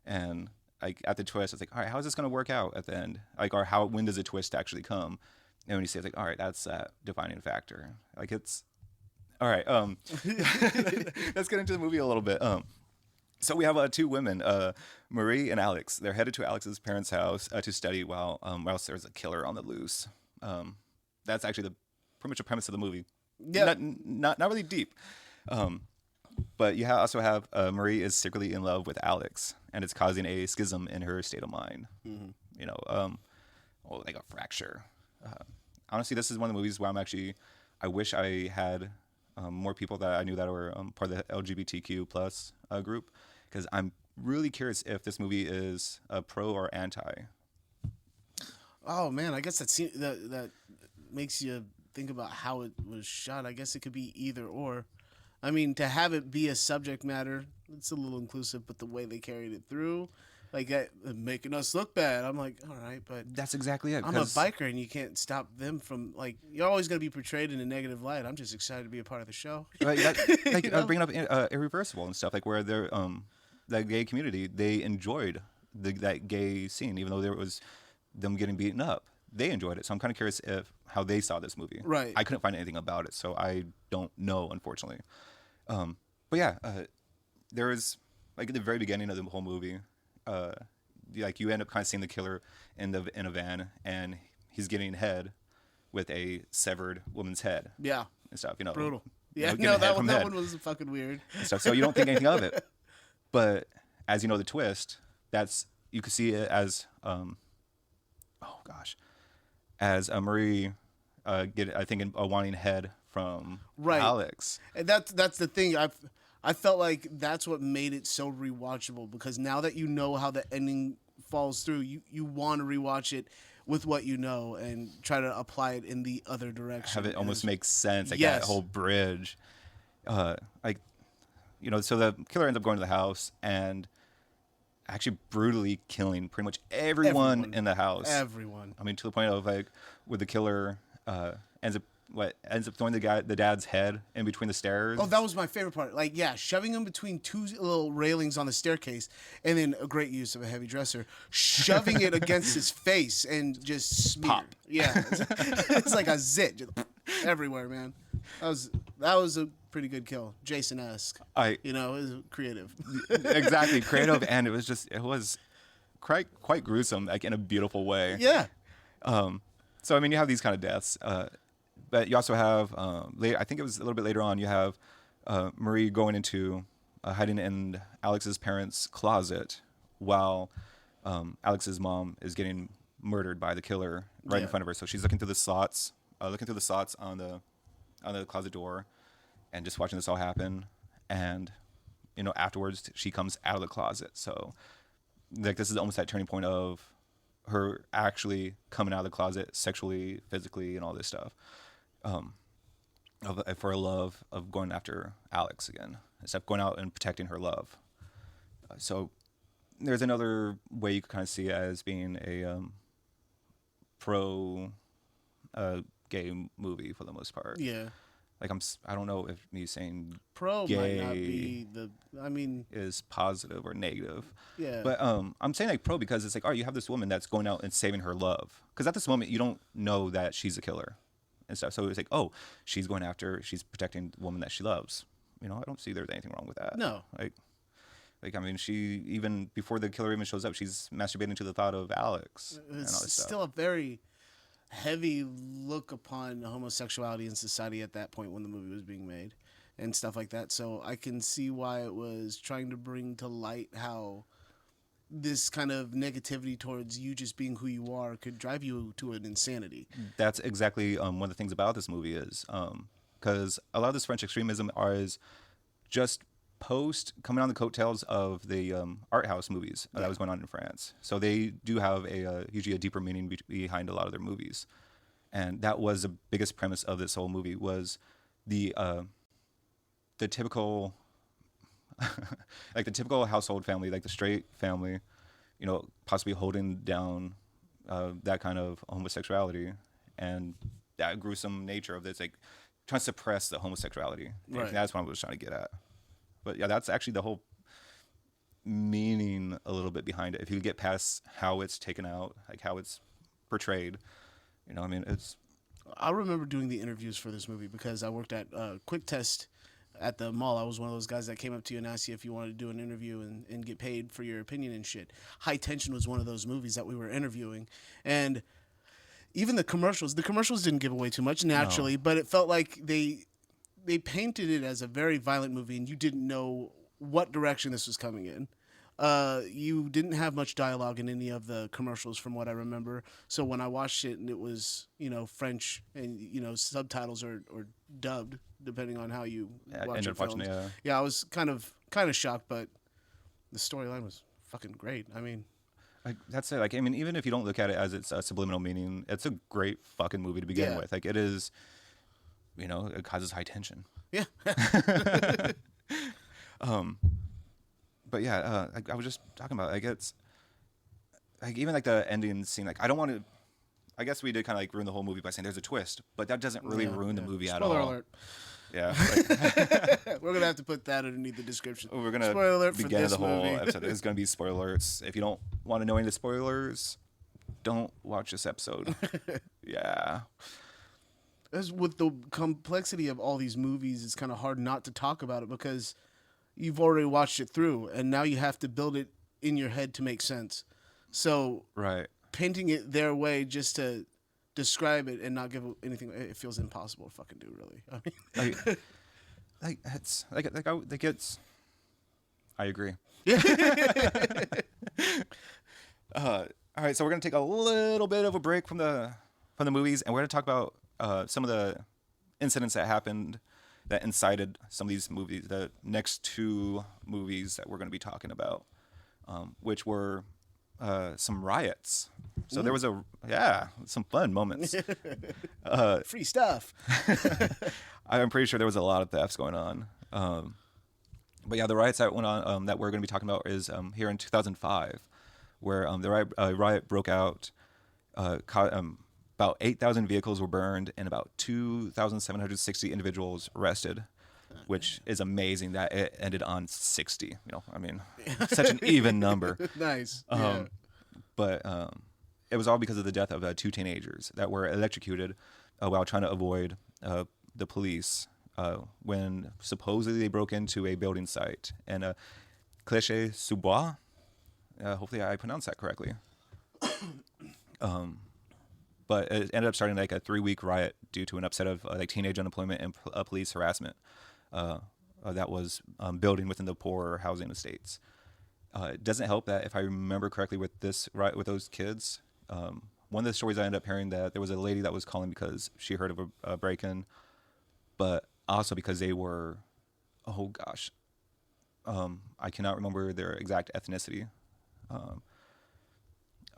And like at the twist, I was like, all right, how is this going to work out at the end? Like, or when does the twist actually come? And when you say it's like, all right, that's that defining factor. Like it's all right. Let's get into the movie a little bit. So we have two women, Marie and Alex. They're headed to Alex's parents' house to study while there's a killer on the loose. That's actually pretty much the premise of the movie. Yeah. Not really deep. But you also have Marie is secretly in love with Alex, and it's causing a schism in her state of mind. Mm-hmm. You know, or like a fracture. Honestly, this is one of the movies where I wish I had more people that I knew that were part of the LGBTQ plus group, because I'm really curious if this movie is pro or anti. Oh man, I guess that makes you think about how it was shot. I guess it could be either or. I mean, to have it be a subject matter, it's a little inclusive, but the way they carried it through, like that, making us look bad. I'm like, all right, but That's exactly it. I'm a biker, and you can't stop them from, like, you're always going to be portrayed in a negative light. I'm just excited to be a part of the show. Right, like bringing up Irreversible and stuff, like where they're that gay community, they enjoyed that gay scene, even though there was them getting beaten up. They enjoyed it, so I'm kind of curious how they saw this movie. Right. I couldn't find anything about it, so I don't know, unfortunately. But yeah, there was like at the very beginning of the whole movie, like you end up kind of seeing the killer in a van, and he's getting head with a severed woman's head. Yeah. And stuff, you know. Brutal. You Yeah, know, no, getting head that from head one was fucking weird. and stuff. So you don't think anything of it, but as you know the twist, you could see it as as Marie wanting head from Right. Alex. And that's the thing. I felt like that's what made it so rewatchable, because now that you know how the ending falls through, you want to rewatch it with what you know and try to apply it in the other direction. Have it almost make sense, like Yes. that whole bridge. So the killer ends up going to the house and actually brutally killing pretty much everyone in the house. Everyone. I mean, to the point of like where the killer ends up throwing the dad's head in between the stairs. Oh, that was my favorite part. Like, yeah, shoving him between two little railings on the staircase, and then a great use of a heavy dresser, shoving it against his face and just smear. Pop. Yeah, it's like a zit just everywhere, man. That was a pretty good kill, Jason-esque. It was creative. Exactly, creative, and it was quite gruesome, like in a beautiful way. Yeah. So I mean, you have these kind of deaths. But you also have, I think it was a little bit later on, you have Marie going into hiding in Alex's parents' closet while Alex's mom is getting murdered by the killer right in front of her. So she's looking through the slots on the closet door, and just watching this all happen. And afterwards she comes out of the closet. So like this is almost that turning point of her actually coming out of the closet sexually, physically, and all this stuff. For a love of going after Alex again, instead of going out and protecting her love. So there's another way you could kind of see it as being a pro gay movie for the most part. Yeah. Like I don't know if me saying Pro gay might not be is positive or negative. Yeah. But I'm saying like pro because it's like, you have this woman that's going out and saving her love. Because at this moment you don't know that she's a killer. and stuff. So it's like, oh, she's protecting the woman that she loves. You know, I don't see there's anything wrong with that. No. Like I mean, she even before the killer even shows up, she's masturbating to the thought of Alex. And all this It's stuff. still a very heavy look upon homosexuality in society at that point when the movie was being made and stuff like that. So I can see why it was trying to bring to light how this kind of negativity towards you just being who you are could drive you to an insanity. That's exactly one of the things about this movie is because a lot of this French extremism is just coming on the coattails of the art house movies that was going on in France. So they do have usually a deeper meaning behind a lot of their movies, and that was the biggest premise of this whole movie was the typical like the typical household family, like the straight family, you know, possibly holding down that kind of homosexuality and that gruesome nature of this, like trying to suppress the homosexuality. Right. That's what I was trying to get at. But yeah, that's actually the whole meaning a little bit behind it. If you get past how it's taken out, like how it's portrayed, you know, I mean, it's. I remember doing the interviews for this movie because I worked at Quick Test at the mall. I was one of those guys that came up to you and asked you if you wanted to do an interview and get paid for your opinion and shit. High Tension was one of those movies that we were interviewing. And even the commercials didn't give away too much naturally, but it felt like they painted it as a very violent movie and you didn't know what direction this was coming in. You didn't have much dialogue in any of the commercials from what I remember. So when I watched it and it was, you know, French and, you know, subtitles or dubbed, depending on how you watch your films. Yeah, I was kind of shocked, but the storyline was fucking great. I mean, that's it. Like, I mean, even if you don't look at it as it's a subliminal meaning, it's a great fucking movie to begin with. Like, it is, you know, it causes high tension. Yeah. But yeah, I was just talking about, like, it's like even like the ending scene. Like, I don't want to. I guess we did kind of like ruin the whole movie by saying there's a twist, but that doesn't really ruin the movie at all. Spoiler alert. Yeah, we're gonna have to put that underneath the description. we're gonna spoiler alert for begin this the whole movie. episode. It's gonna be spoilers. If you don't want to know any of the spoilers, don't watch this episode. Yeah. As with the complexity of all these movies, it's kind of hard not to talk about it because you've already watched it through, and now you have to build it in your head to make sense. So Right. painting it their way just to describe it and not give anything, it feels impossible to fucking do, really. I mean, Like it's like it's. I agree. All right, so we're gonna take a little bit of a break from the movies, and we're gonna talk about some of the incidents that happened that incited some of these movies. The next two movies that we're gonna be talking about, which were some riots. So there was some fun moments. free stuff. I'm pretty sure there was a lot of thefts going on. But yeah, the riots that went on that we're going to be talking about is here in 2005, where the riot broke out. About 8,000 vehicles were burned and about 2,760 individuals arrested, which is amazing that it ended on 60. You know, I mean, such an even number. Nice. But it was all because of the death of two teenagers that were electrocuted while trying to avoid the police when supposedly they broke into a building site in Clichy-sous-Bois. Hopefully I pronounced that correctly. But it ended up starting like a 3-week riot due to an upset of like teenage unemployment and police harassment that was building within the poor housing estates. It doesn't help that if I remember correctly with this riot with those kids, one of the stories I ended up hearing that there was a lady that was calling because she heard of a break-in, but also because they were, I cannot remember their exact ethnicity.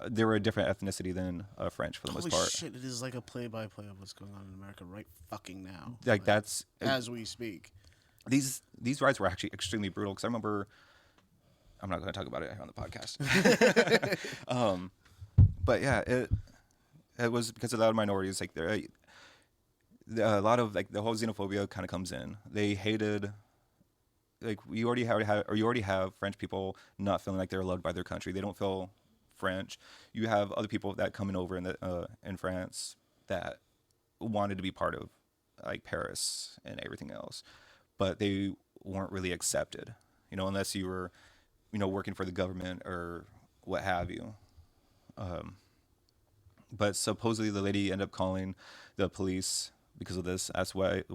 They were a different ethnicity than French for the most part. Holy shit, it is like a play-by-play of what's going on in America right fucking now. Like that's as we speak. These riots were actually extremely brutal because I remember. I'm not going to talk about it on the podcast. But yeah, it was because of a lot of minorities. Like a lot of like the whole xenophobia kind of comes in. They hated. Like you already have French people not feeling like they're loved by their country. They don't feel French. You have other people that coming over in France that wanted to be part of like Paris and everything else, but they weren't really accepted, unless you were, working for the government or what have you. But supposedly the lady ended up calling the police because of this. That's what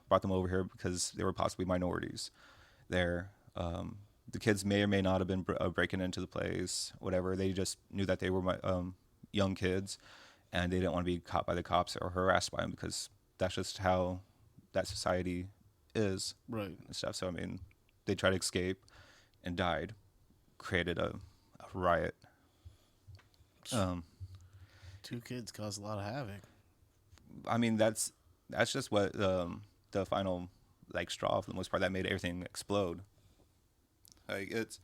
brought them over here, because they were possibly minorities there. The kids may or may not have been breaking into the place, whatever. They just knew that they were young kids, and they didn't want to be caught by the cops or harassed by them, because that's just how that society is, Right. and stuff. So I mean, they tried to escape and died, created a riot. 2 kids cause a lot of havoc. I mean, that's just what the final like straw for the most part that made everything explode. Like it's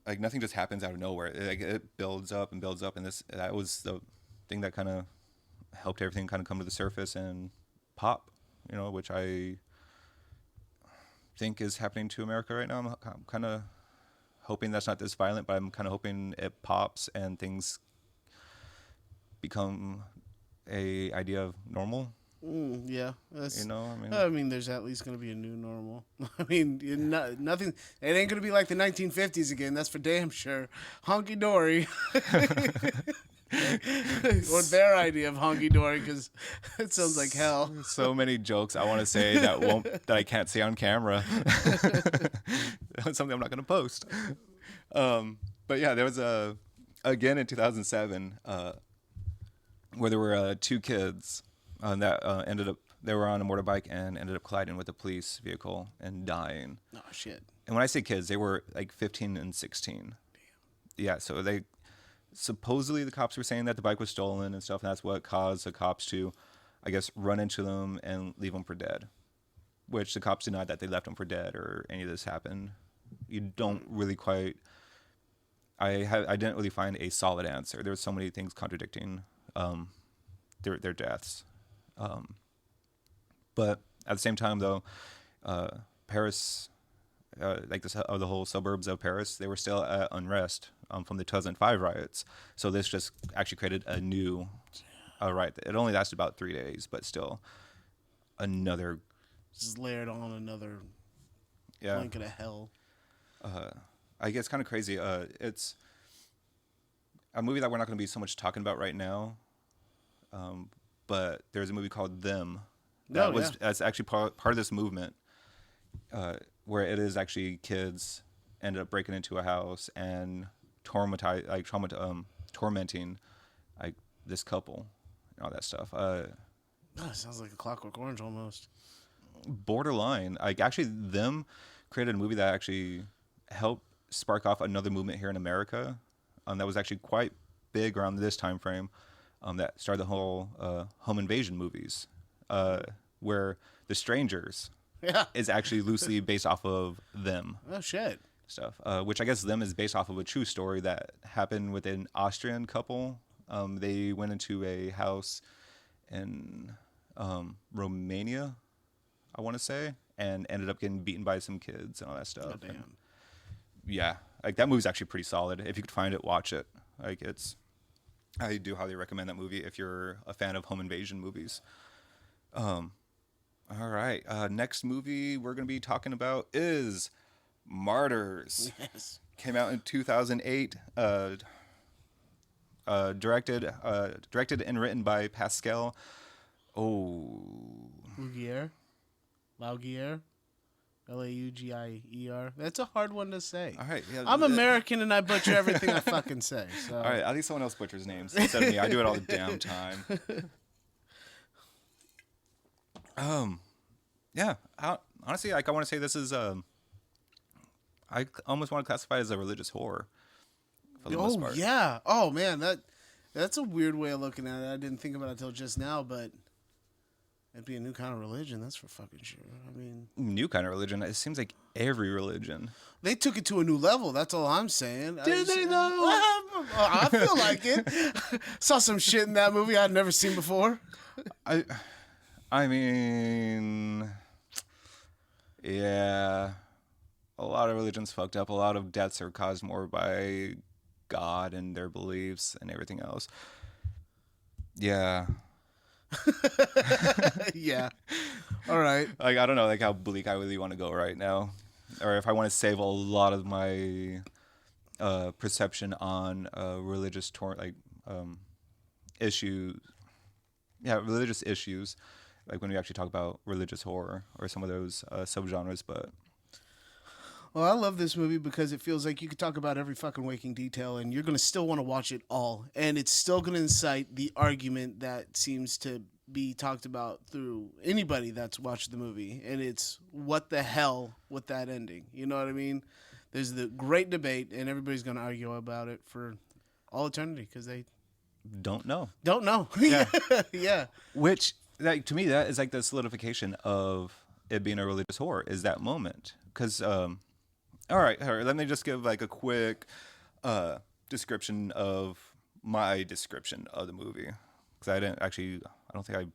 like nothing just happens out of nowhere. It builds up and builds up, and that was the thing that kind of helped everything kind of come to the surface and pop. Which I think is happening to America right now. I'm kind of hoping that's not this violent, but I'm kind of hoping it pops and things become a idea of normal. Yeah, I mean, there's at least going to be a new normal. I mean, nothing. It ain't going to be like the 1950s again. That's for damn sure. Honky dory, or their idea of honky dory, because it sounds like hell. So many jokes I want to say that I can't say on camera. That's something I'm not going to post. But yeah, there was again in 2007 where there were 2 kids. That they were on a motorbike and ended up colliding with a police vehicle and dying. Oh, shit. And when I say kids, they were like 15 and 16. Damn. Yeah, so supposedly the cops were saying that the bike was stolen and stuff, and that's what caused the cops to, I guess, run into them and leave them for dead. Which the cops denied that they left them for dead or any of this happened. You don't really quite... I didn't really find a solid answer. There were so many things contradicting their deaths. But at the same time, though, Paris, like the whole suburbs of Paris, they were still at unrest from the 2005 riots. So this just actually created a new riot. It only lasted about 3 days, but still another... Just layered on another blanket of hell. I guess it's kind of crazy. It's a movie that we're not going to be so much talking about right now. But there's a movie called Them that's actually part of this movement, where it is actually kids ended up breaking into a house and tormenting like this couple and all that stuff. Sounds like a Clockwork Orange almost. Borderline. Like actually, Them created a movie that actually helped spark off another movement here in America. That was actually quite big around this time frame. That started the whole home invasion movies, where The Strangers is actually loosely based off of Them. Oh, shit. Stuff, which I guess Them is based off of a true story that happened with an Austrian couple. They went into a house in Romania, I want to say, and ended up getting beaten by some kids and all that stuff. Oh, damn. And yeah, like that movie's actually pretty solid. If you could find it, watch it. Like I do highly recommend that movie if you're a fan of home invasion movies. All right. Next movie we're going to be talking about is Martyrs. Yes. Came out in 2008. Directed and written by Pascal. Laugier. Laugier. That's a hard one to say. All right. Yeah, I'm American and I butcher everything I fucking say. So. All right. At least someone else butchers names instead of me. I do it all the damn time. Yeah. Honestly, like I want to say this is I almost want to classify it as a religious horror. For the most part. Yeah. Oh man, that's a weird way of looking at it. I didn't think about it until just now, but it'd be a new kind of religion. That's for fucking sure. I mean, new kind of religion. It seems like every religion. They took it to a new level. That's all I'm saying. Did they though? I feel like it. Saw some shit in that movie I'd never seen before. I mean, yeah, a lot of religions fucked up. A lot of deaths are caused more by God and their beliefs and everything else. Yeah. Yeah. All right. Like, I don't know, like how bleak I really want to go right now, or if I want to save a lot of my perception on religious issues. Yeah, religious issues, like when we actually talk about religious horror or some of those subgenres. But Well, I love this movie because it feels like you could talk about every fucking waking detail and you're going to still want to watch it all. And it's still going to incite the argument that seems to be talked about through anybody that's watched the movie. And it's what the hell with that ending? You know what I mean? There's the great debate and everybody's going to argue about it for all eternity because they don't know. don't know. Yeah. Yeah. Which, like, to me, that is like the solidification of it being a religious horror, is that moment. Because, all right, let me just give like a quick description of my description of the movie. Because I don't think I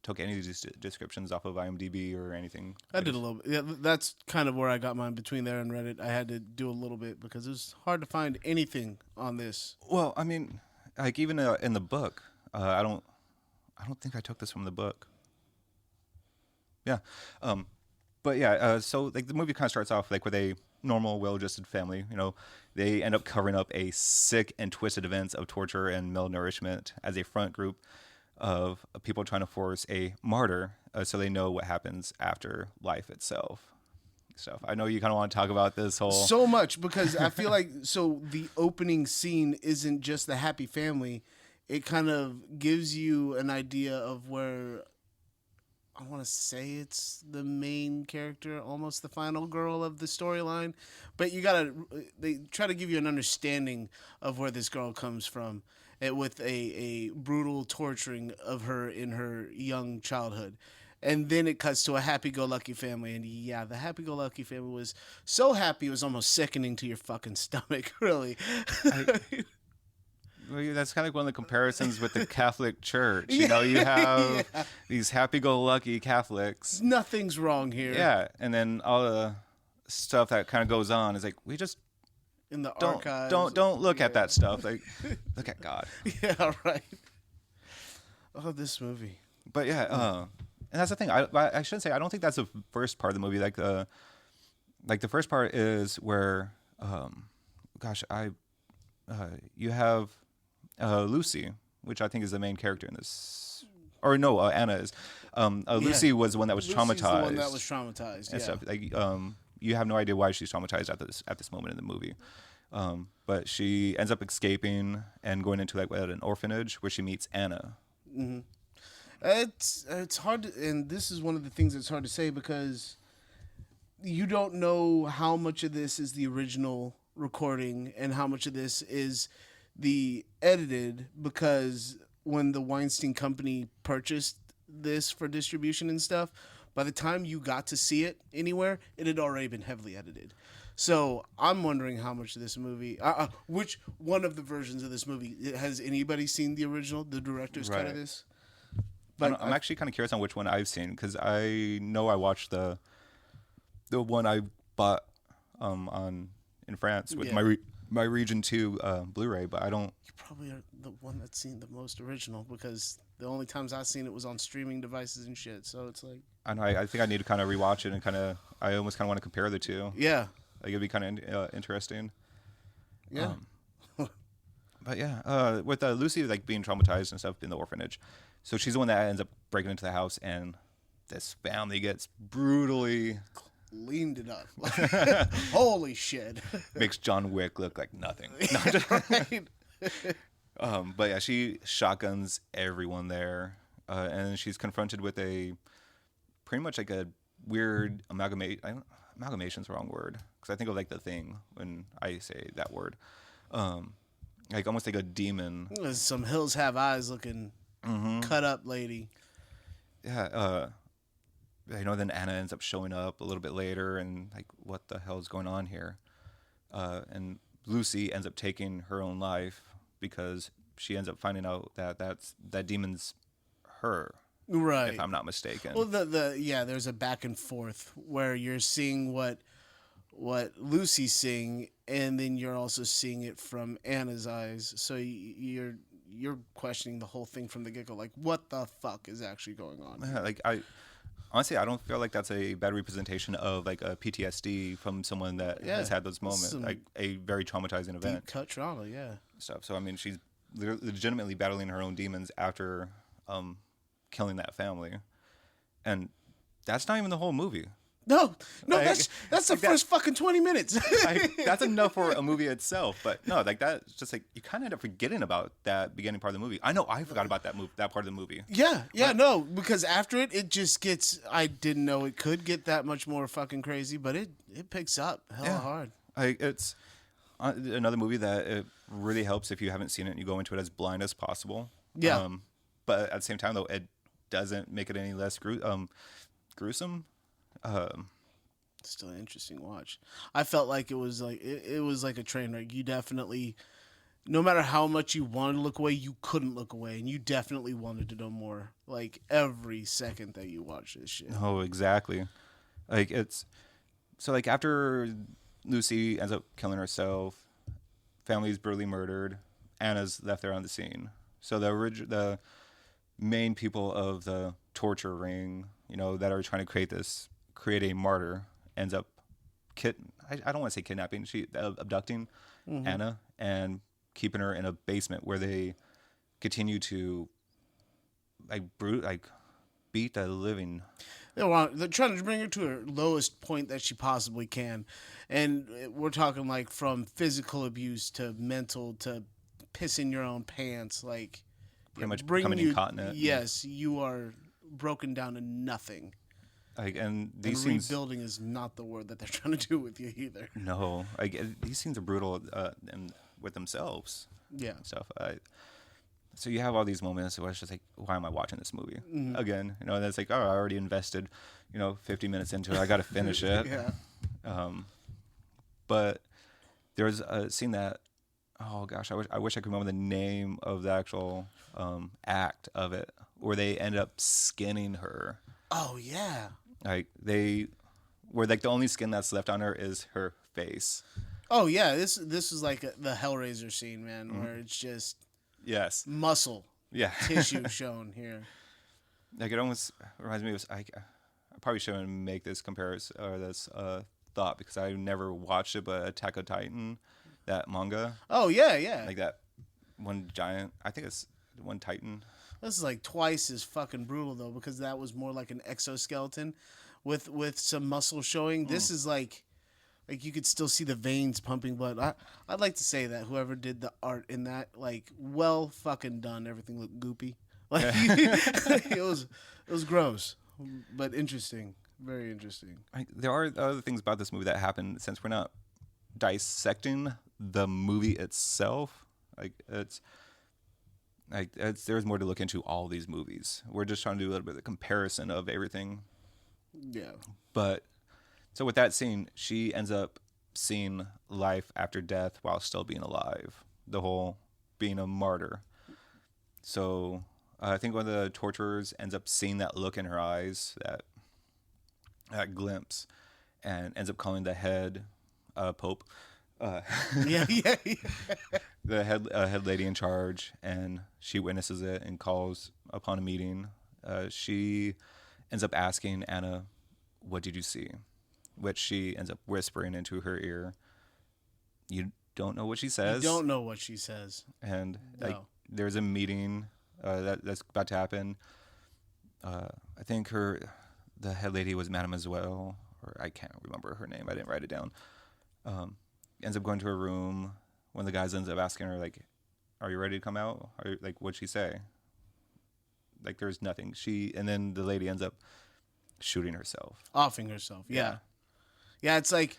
took any of these descriptions off of IMDb or anything. I did a little bit. Yeah, that's kind of where I got mine between there and Reddit. I had to do a little bit because it was hard to find anything on this. Well, I mean, like even in the book, I don't think I took this from the book. Yeah, but yeah, so like the movie kind of starts off like with a normal, well-adjusted family. You know, they end up covering up a sick and twisted events of torture and malnourishment as a front group of people trying to force a martyr, so they know what happens after life itself. Stuff. I know you kind of want to talk about this whole so much because I feel like the opening scene isn't just the happy family. It kind of gives you an idea of where I want to say it's the main character, almost the final girl of the storyline, but they try to give you an understanding of where this girl comes from, with a brutal torturing of her in her young childhood. And then it cuts to a happy-go-lucky family. And yeah, the happy-go-lucky family was so happy it was almost sickening to your fucking stomach, really. Well, that's kind of like one of the comparisons with the Catholic Church. You know, you have these happy-go-lucky Catholics. Nothing's wrong here. Yeah, and then all the stuff that kind of goes on is like, we just In the don't archives. don't look at that stuff. Like, look at God. Yeah, right. Oh, this movie. But yeah, and that's the thing. I shouldn't say. I don't think that's the first part of the movie. Like the first part is where, you have Lucy, which I think is the main character in this. Or no, Anna is. Lucy was the one that was Lucy's traumatized. the one that was traumatized. And Yeah. stuff. Like, you have no idea why she's traumatized at this moment in the movie. But she ends up escaping and going into like an orphanage where she meets Anna. Mm-hmm. It's hard to, and this is one of the things that's hard to say because you don't know how much of this is the original recording and how much of this is the edited, because when the Weinstein Company purchased this for distribution and stuff, by the time you got to see it anywhere, it had already been heavily edited. So I'm wondering how much of this movie, which one of the versions of this movie, has anybody seen the original, the director's cut of Right. this? But I'm actually kind of curious on which one I've seen, because I know I watched the one I bought in France with my Region 2 Blu-ray, but I don't. You probably are the one that's seen the most original, because the only times I've seen it was on streaming devices and shit. So it's like, I know. I think I need to kind of rewatch it and I almost kind of want to compare the two. yeah, Like, it'd be kind of interesting. yeah. But yeah, with Lucy like being traumatized and stuff in the orphanage, so she's the one that ends up breaking into the house, and this family gets brutally Leaned it up. Holy shit. makes John Wick look like nothing. Right. But yeah, she shotguns everyone there, and she's confronted with a pretty much like a weird amalgamation's the wrong word, because I think of like The Thing when I say that word, like almost like a demon. There's some Hills Have Eyes looking cut up lady. Yeah, then Anna ends up showing up a little bit later, and like, what the hell is going on here? And Lucy ends up taking her own life because she ends up finding out that that demon's her, Right. if I'm not mistaken. Well, there's a back and forth where you're seeing what Lucy's seeing, and then you're also seeing it from Anna's eyes. So you're you're questioning the whole thing from the get go. Like, what the fuck is actually going on? Yeah, like honestly, I don't feel like that's a bad representation of like a PTSD from someone that has had those moments, some like a very traumatizing event Deep cut trauma, yeah. stuff. So I mean, she's legitimately battling her own demons after killing that family, and that's not even the whole movie. No, Like, that's the like that- first fucking 20 minutes. Like, that's enough for a movie itself, but no, like that's just like you kind of end up forgetting about that beginning part of the movie. I know I forgot about that part of the movie. Yeah, no, because after it just gets. I didn't know it could get that much more fucking crazy, but it picks up hella hard. Like it's another movie that it really helps if you haven't seen it and you go into it as blind as possible. Yeah. But at the same time, though, it doesn't make it any less gruesome. Still an interesting watch. I felt like it was like it was like a train wreck. You definitely, no matter how much you wanted to look away, you couldn't look away, and you definitely wanted to know more. Like every second that you watch this shit. Oh, exactly. Like it's so like after Lucy ends up killing herself, family's brutally murdered, Anna's left there on the scene. So the main people of the torture ring, that are trying to create a martyr, ends up I don't want to say kidnapping, abducting Anna and keeping her in a basement where they continue to beat the living. They're trying to bring her to her lowest point that she possibly can, and we're talking like from physical abuse to mental to pissing your own pants, like Pretty much bringing becoming incontinent. Yes, you are broken down to nothing. And And these scenes, rebuilding is not the word that they're trying to do with you either. no, these scenes are brutal and with themselves. Yeah. And stuff. So you have all these moments where it's just like, why am I watching this movie again? And it's like, oh, I already invested, 50 minutes into it. I got to finish it. Yeah. But there's a scene that, oh gosh, I wish I could remember the name of the actual act of it, where they end up skinning her. Oh yeah. Like where the only skin that's left on her is her face. Oh yeah. This is like the Hellraiser scene, man, where it's just Yes. muscle Yeah. tissue shown here. Like it almost reminds me of I probably shouldn't make this comparison or this thought because I never watched it, but Attack on Titan, that manga, Oh yeah. like that one giant. I think it's one Titan. This is like twice as fucking brutal though, because that was more like an exoskeleton with some muscle showing. This is like you could still see the veins pumping blood. I'd like to say that whoever did the art in that, like, well fucking done. Everything looked goopy. Like it was gross, but interesting. Very interesting. There are other things about this movie that happen since we're not dissecting the movie itself. There's more to look into all these movies. We're just trying to do a little bit of comparison of everything. Yeah. But so with that scene, she ends up seeing life after death while still being alive. The whole being a martyr. So I think one of the torturers ends up seeing that look in her eyes, that glimpse, and ends up calling the head Pope. Yeah. The head lady in charge, and she witnesses it and calls upon a meeting. She ends up asking Anna, "What did you see?" Which she ends up whispering into her ear. You don't know what she says. You don't know what she says. And No. there's a meeting that's about to happen. I think the head lady was Mademoiselle, or I can't remember her name. I didn't write it down. Ends up going to her room. One of the guys ends up asking her, like, "Are you ready to come out?" What'd she say? Like, there's nothing. And then the lady ends up shooting herself. Offing herself. Yeah. Yeah, it's like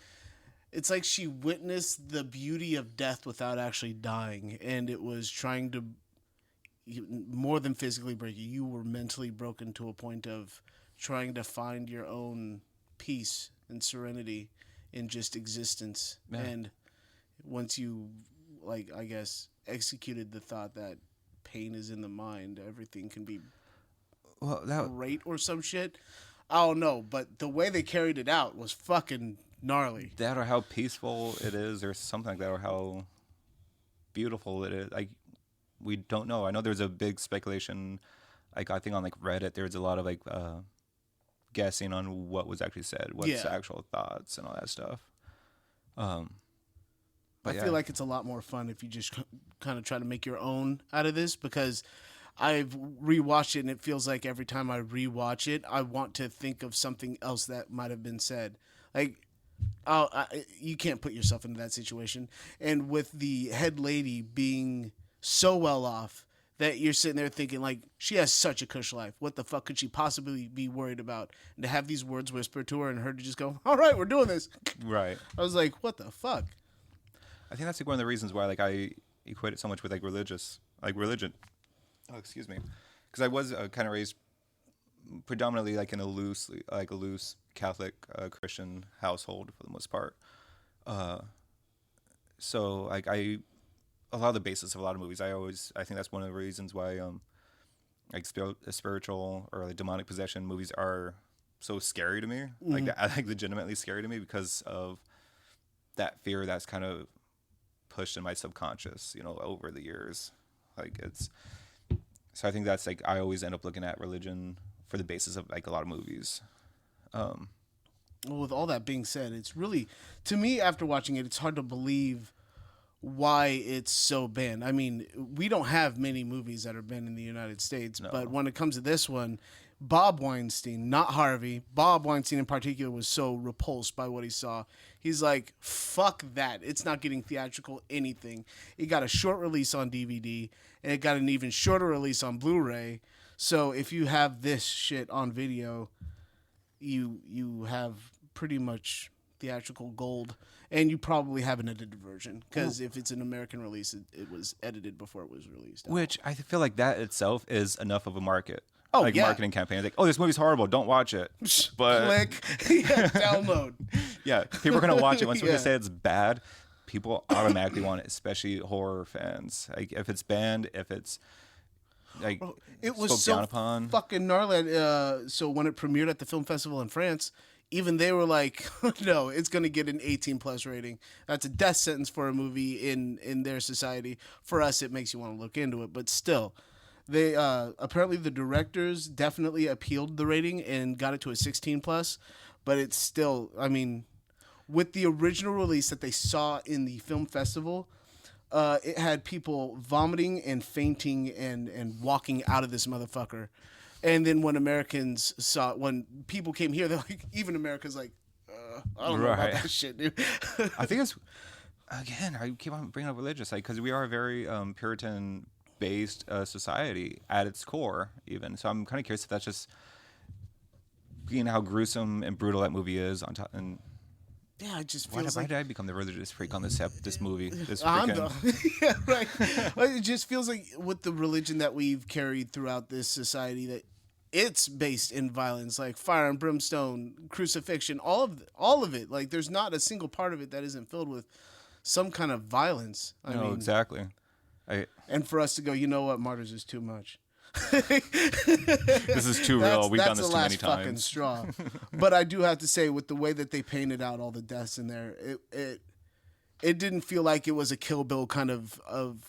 she witnessed the beauty of death without actually dying, and it was trying to more than physically break you. You were mentally broken to a point of trying to find your own peace and serenity in just existence. Yeah. And once you, like, I guess, executed the thought that pain is in the mind, everything can be great or some shit. I don't know, but the way they carried it out was fucking gnarly. That or how peaceful it is, or something like that, or how beautiful it is. Like we don't know. I know there's a big speculation, like I think on like Reddit, there's a lot of like guessing on what was actually said, what's the actual thoughts and all that stuff. I feel like it's a lot more fun if you just kind of try to make your own out of this, because I've rewatched it and it feels like every time I rewatch it, I want to think of something else that might have been said. Like, you can't put yourself into that situation. And with the head lady being so well off that you're sitting there thinking, like, she has such a cush life. What the fuck could she possibly be worried about? And to have these words whispered to her and her to just go, all right, we're doing this. Right. I was like, what the fuck? I think that's like one of the reasons why like I equate it so much with like religion. Oh, excuse me, because I was kind of raised predominantly like in a loose Catholic Christian household for the most part. So like a lot of the basis of a lot of movies, I think that's one of the reasons why like spiritual or like demonic possession movies are so scary to me. Like legitimately scary to me because of that fear that's kind of pushed in my subconscious, over the years. Like so I think that's like I always end up looking at religion for the basis of like a lot of movies. Well, with all that being said, it's really, to me, after watching it, it's hard to believe why it's so banned. I mean, we don't have many movies that are banned in the United States, but when it comes to this one, Bob Weinstein, not Harvey, Bob Weinstein in particular was so repulsed by what he saw. He's like, fuck that. It's not getting theatrical anything. It got a short release on DVD, and it got an even shorter release on Blu-ray. So if you have this shit on video, you have pretty much theatrical gold, and you probably have an edited version, because if it's an American release, it was edited before it was released. Which I feel like that itself is enough of a marketing campaign. Like, oh, this movie's horrible, don't watch it. But click, download. Yeah, people are gonna watch it. Once we say it's bad, people automatically want it, especially horror fans. Like if it's banned, if it's like it was so down upon. Fucking gnarly. So when it premiered at the film festival in France, even they were like, no, it's going to get an 18+ rating. That's a death sentence for a movie in their society. For us, it makes you want to look into it. But still, they apparently the directors definitely appealed the rating and got it to a 16+. But it's still, I mean, with the original release that they saw in the film festival, it had people vomiting and fainting and walking out of this motherfucker. And then when people came here, they're like, even America's like, I don't know about that shit, dude. I think it's, again, I keep on bringing up religious, like, because we are a very Puritan-based society at its core, even. So I'm kind of curious if that's just being how gruesome and brutal that movie is on top. And yeah, it just feels why did I become the religious freak on this movie? Yeah, right. It just feels like with the religion that we've carried throughout this society, that it's based in violence, like fire and brimstone, crucifixion, all of it. Like there's not a single part of it that isn't filled with some kind of violence. I mean, exactly. And for us to go, you know what, martyrs is too much. This is too real. We've done this too many times. Fucking straw. But I do have to say, with the way that they painted out all the deaths in there, it didn't feel like it was a Kill Bill kind of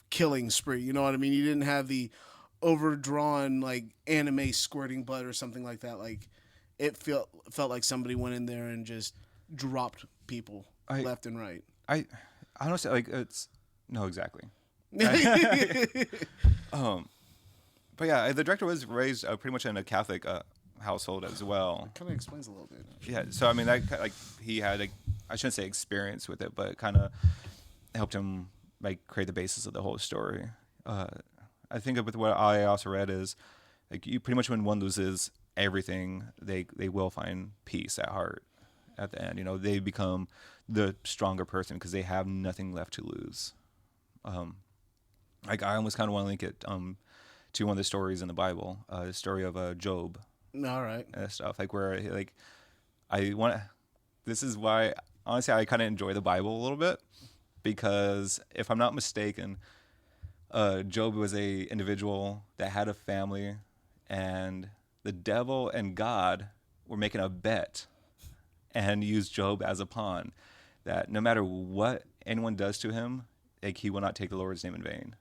killing spree. You know what I mean? You didn't have the overdrawn like anime squirting blood or something like that. Like it felt like somebody went in there and just dropped people left and right. I honestly like it's no exactly. But yeah, the director was raised pretty much in a Catholic household as well. Kind of explains a little bit. Actually. Yeah, so I mean, that like he had I shouldn't say experience with it, but it kind of helped him like create the basis of the whole story. I think with what I also read is like you pretty much when one loses everything, they will find peace at heart at the end. You know, they become the stronger person because they have nothing left to lose. Like I almost kind of want to link it to one of the stories in the Bible, the story of Job. All right. And stuff like where like this is why honestly I kind of enjoy the Bible a little bit, because if I'm not mistaken, Job was a individual that had a family, and the devil and God were making a bet and used Job as a pawn, that no matter what anyone does to him, like he will not take the Lord's name in vain.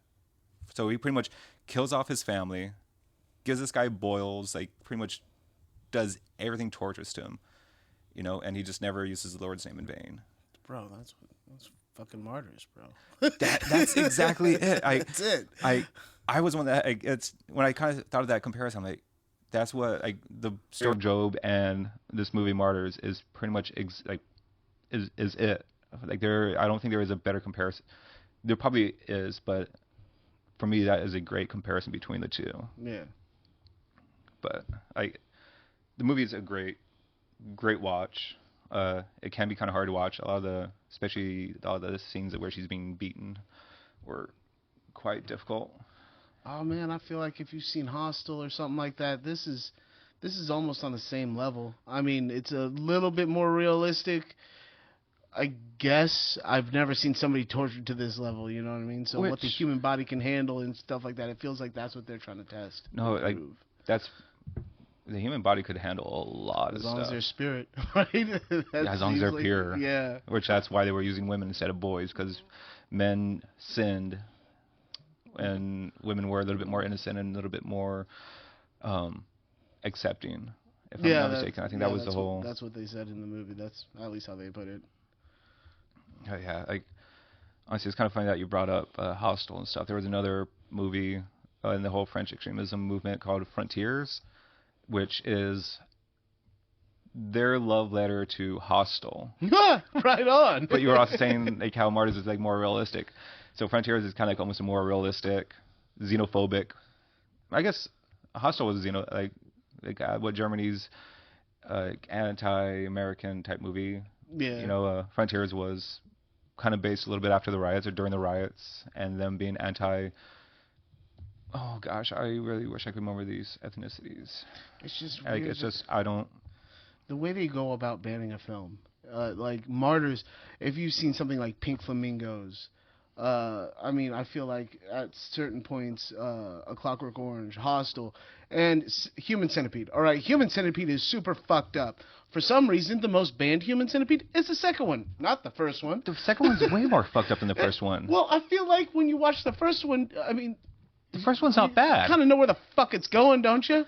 So he pretty much kills off his family, gives this guy boils, like pretty much does everything torturous to him, and he just never uses the Lord's name in vain. Bro, that's fucking martyrs, bro. That's exactly it. That's it. I was one that it's when I kind of thought of that comparison, I'm like, that's what the story of Job and this movie Martyrs is pretty much is it. Like I don't think there is a better comparison. There probably is, but for me that is a great comparison between the two. Yeah. But the movie is a great watch. It can be kind of hard to watch. Especially all the scenes where she's being beaten were quite difficult. Oh man, I feel like if you've seen Hostel or something like that, this is almost on the same level. I mean, it's a little bit more realistic. I guess I've never seen somebody tortured to this level, you know what I mean? So what the human body can handle and stuff like that, it feels like that's what they're trying to test. No, that's the human body could handle a lot of stuff. As long as they're spirit, right? As long as they're pure. Yeah. Which that's why they were using women instead of boys, because men sinned and women were a little bit more innocent and a little bit more accepting. If I'm not mistaken, I think that was the whole. That's what they said in the movie. That's at least how they put it. Oh, yeah, honestly, it's kind of funny that you brought up Hostel and stuff. There was another movie in the whole French extremism movement called Frontiers, which is their love letter to Hostel. Right on. But you were also saying how Martyrs is more realistic. So Frontiers is kind of almost a more realistic, xenophobic. I guess Hostel was what Germany's anti-American type movie. Yeah. Frontiers was kind of based a little bit after the riots or during the riots, and them being anti. Oh gosh, I really wish I could remember these ethnicities. It's just weird. I don't. The way they go about banning a film, like Martyrs. If you've seen something like Pink Flamingos, I mean, I feel like at certain points, A Clockwork Orange, Hostel, and Human Centipede. All right, Human Centipede is super fucked up. For some reason, the most banned Human Centipede is the second one, not the first one. The second one's way more fucked up than the first one. Well, I feel like when you watch the first one, I mean, the first one's not bad. You kind of know where the fuck it's going, don't you?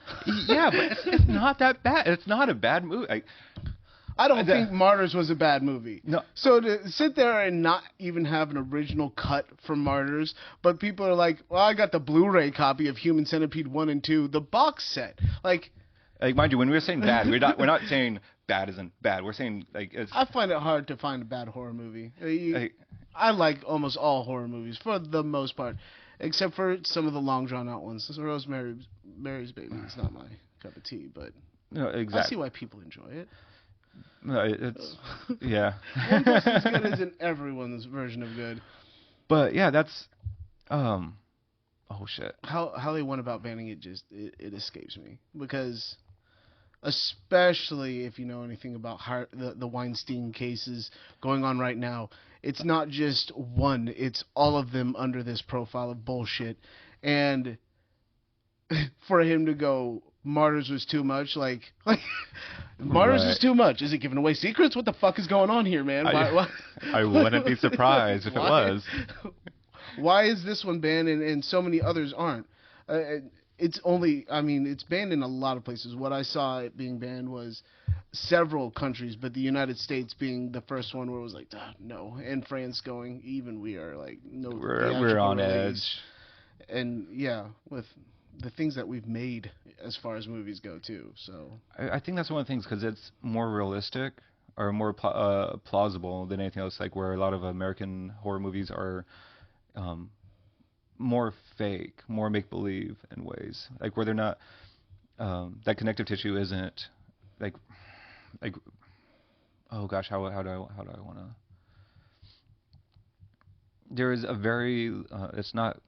Yeah, but it's not that bad. It's not a bad movie. I don't think Martyrs was a bad movie. No. So to sit there and not even have an original cut for Martyrs, but people are like, well, I got the Blu-ray copy of Human Centipede 1 and 2, the box set. Like mind you, when we're saying bad, we're not saying bad isn't bad. We're saying it's. I find it hard to find a bad horror movie. I like almost all horror movies for the most part, except for some of the long drawn out ones. So Rosemary's Baby is not my cup of tea, but no, exactly. I see why people enjoy it. No, it's yeah. One person's good isn't everyone's version of good. But yeah, that's oh shit. How they went about banning it it escapes me, because especially if you know anything about the Weinstein cases going on right now, it's not just one, it's all of them under this profile of bullshit. And for him to go, Martyrs was too much, like Martyrs is too much. Is it giving away secrets? What the fuck is going on here, man? Why? I wouldn't be surprised if it was. Why is this one banned and so many others aren't? It's banned in a lot of places. What I saw it being banned was several countries, but the United States being the first one where it was like, no. And France going, even we are like, no. We're on edge. And yeah, with the things that we've made as far as movies go too. So I think that's one of the things, because it's more realistic or more plausible than anything else. Like where a lot of American horror movies are more fake, more make believe in ways. Like where they're not that connective tissue isn't like oh gosh, how do I want to? There is a very it's not.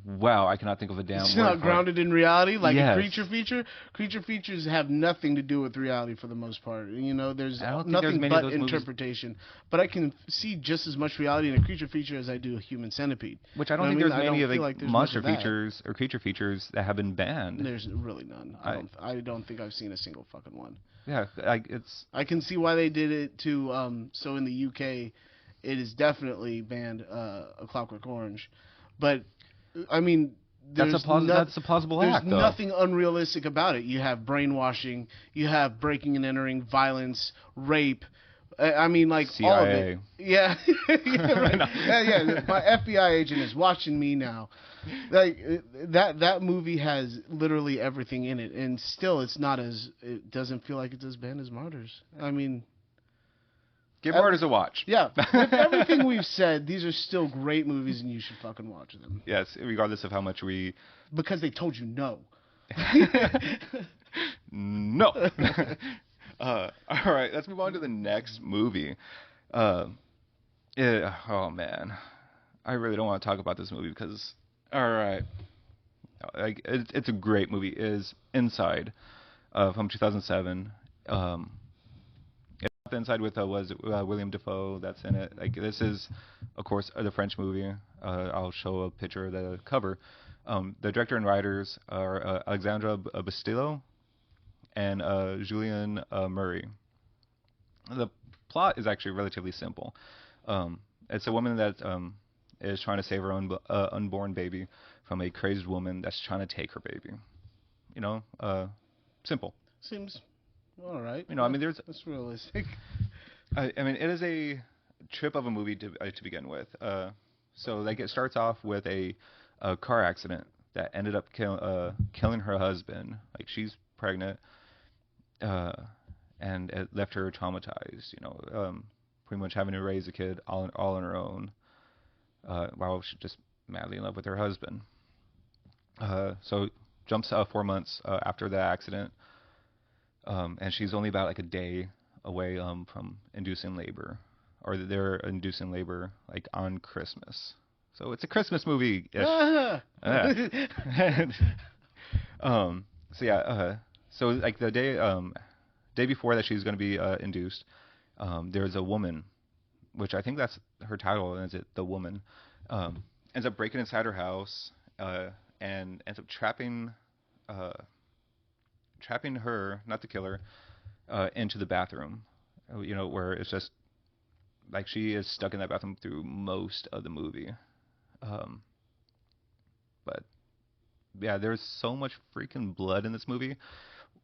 Wow, I cannot think of a damn word. It's not grounded in reality, like yes. a creature feature. Creature features have nothing to do with reality for the most part. You know, there's nothing but interpretation. Movies. But I can see just as much reality in a creature feature as I do a Human Centipede. Which I don't think there's many of monster features or creature features that have been banned. There's really none. I don't think I've seen a single fucking one. Yeah, I can see why they did it to. So in the UK, it is definitely banned. A Clockwork Orange, but I mean, That's a plausible there's act, though. nothing unrealistic about it. You have brainwashing, you have breaking and entering, violence, rape. I mean, like CIA. all of it. Yeah, yeah, right. Yeah. My FBI agent is watching me now. Like that movie has literally everything in it, and still, it doesn't feel like it's as bad as Martyrs. I mean, Give Martyrs a watch. yeah. With everything we've said, these are still great movies, and you should fucking watch them. Yes, regardless of how much we... Because they told you no. No. All right, let's move on to the next movie. Oh, man. I really don't want to talk about this movie because... All right. It's a great movie. It is Inside from 2007. Inside with was William Dafoe that's in it. Like, this is, of course, the French movie. I'll show a picture of the cover. The director and writers are Alexandra Bastillo and Julian Murray. The plot is actually relatively simple. It's a woman that is trying to save her own unborn baby from a crazed woman that's trying to take her baby. You know, simple. Seems all right. You know, I mean, that's realistic. I mean, it is a trip of a movie to begin with. So like it starts off with a car accident that ended up killing her husband. Like, she's pregnant, and it left her traumatized. You know, pretty much having to raise a kid all on her own, while she's just madly in love with her husband. So jumps 4 months after the accident, and she's only about like a day away from inducing labor, or they're inducing labor like on Christmas. So it's a Christmas movie. So yeah, so like the day before that she's going to be induced, there's a woman, which I think that's her title, is it The Woman, ends up breaking inside her house, and ends up trapping her, not the killer, into the bathroom. You know, where it's just like she is stuck in that bathroom through most of the movie. But yeah, there's so much freaking blood in this movie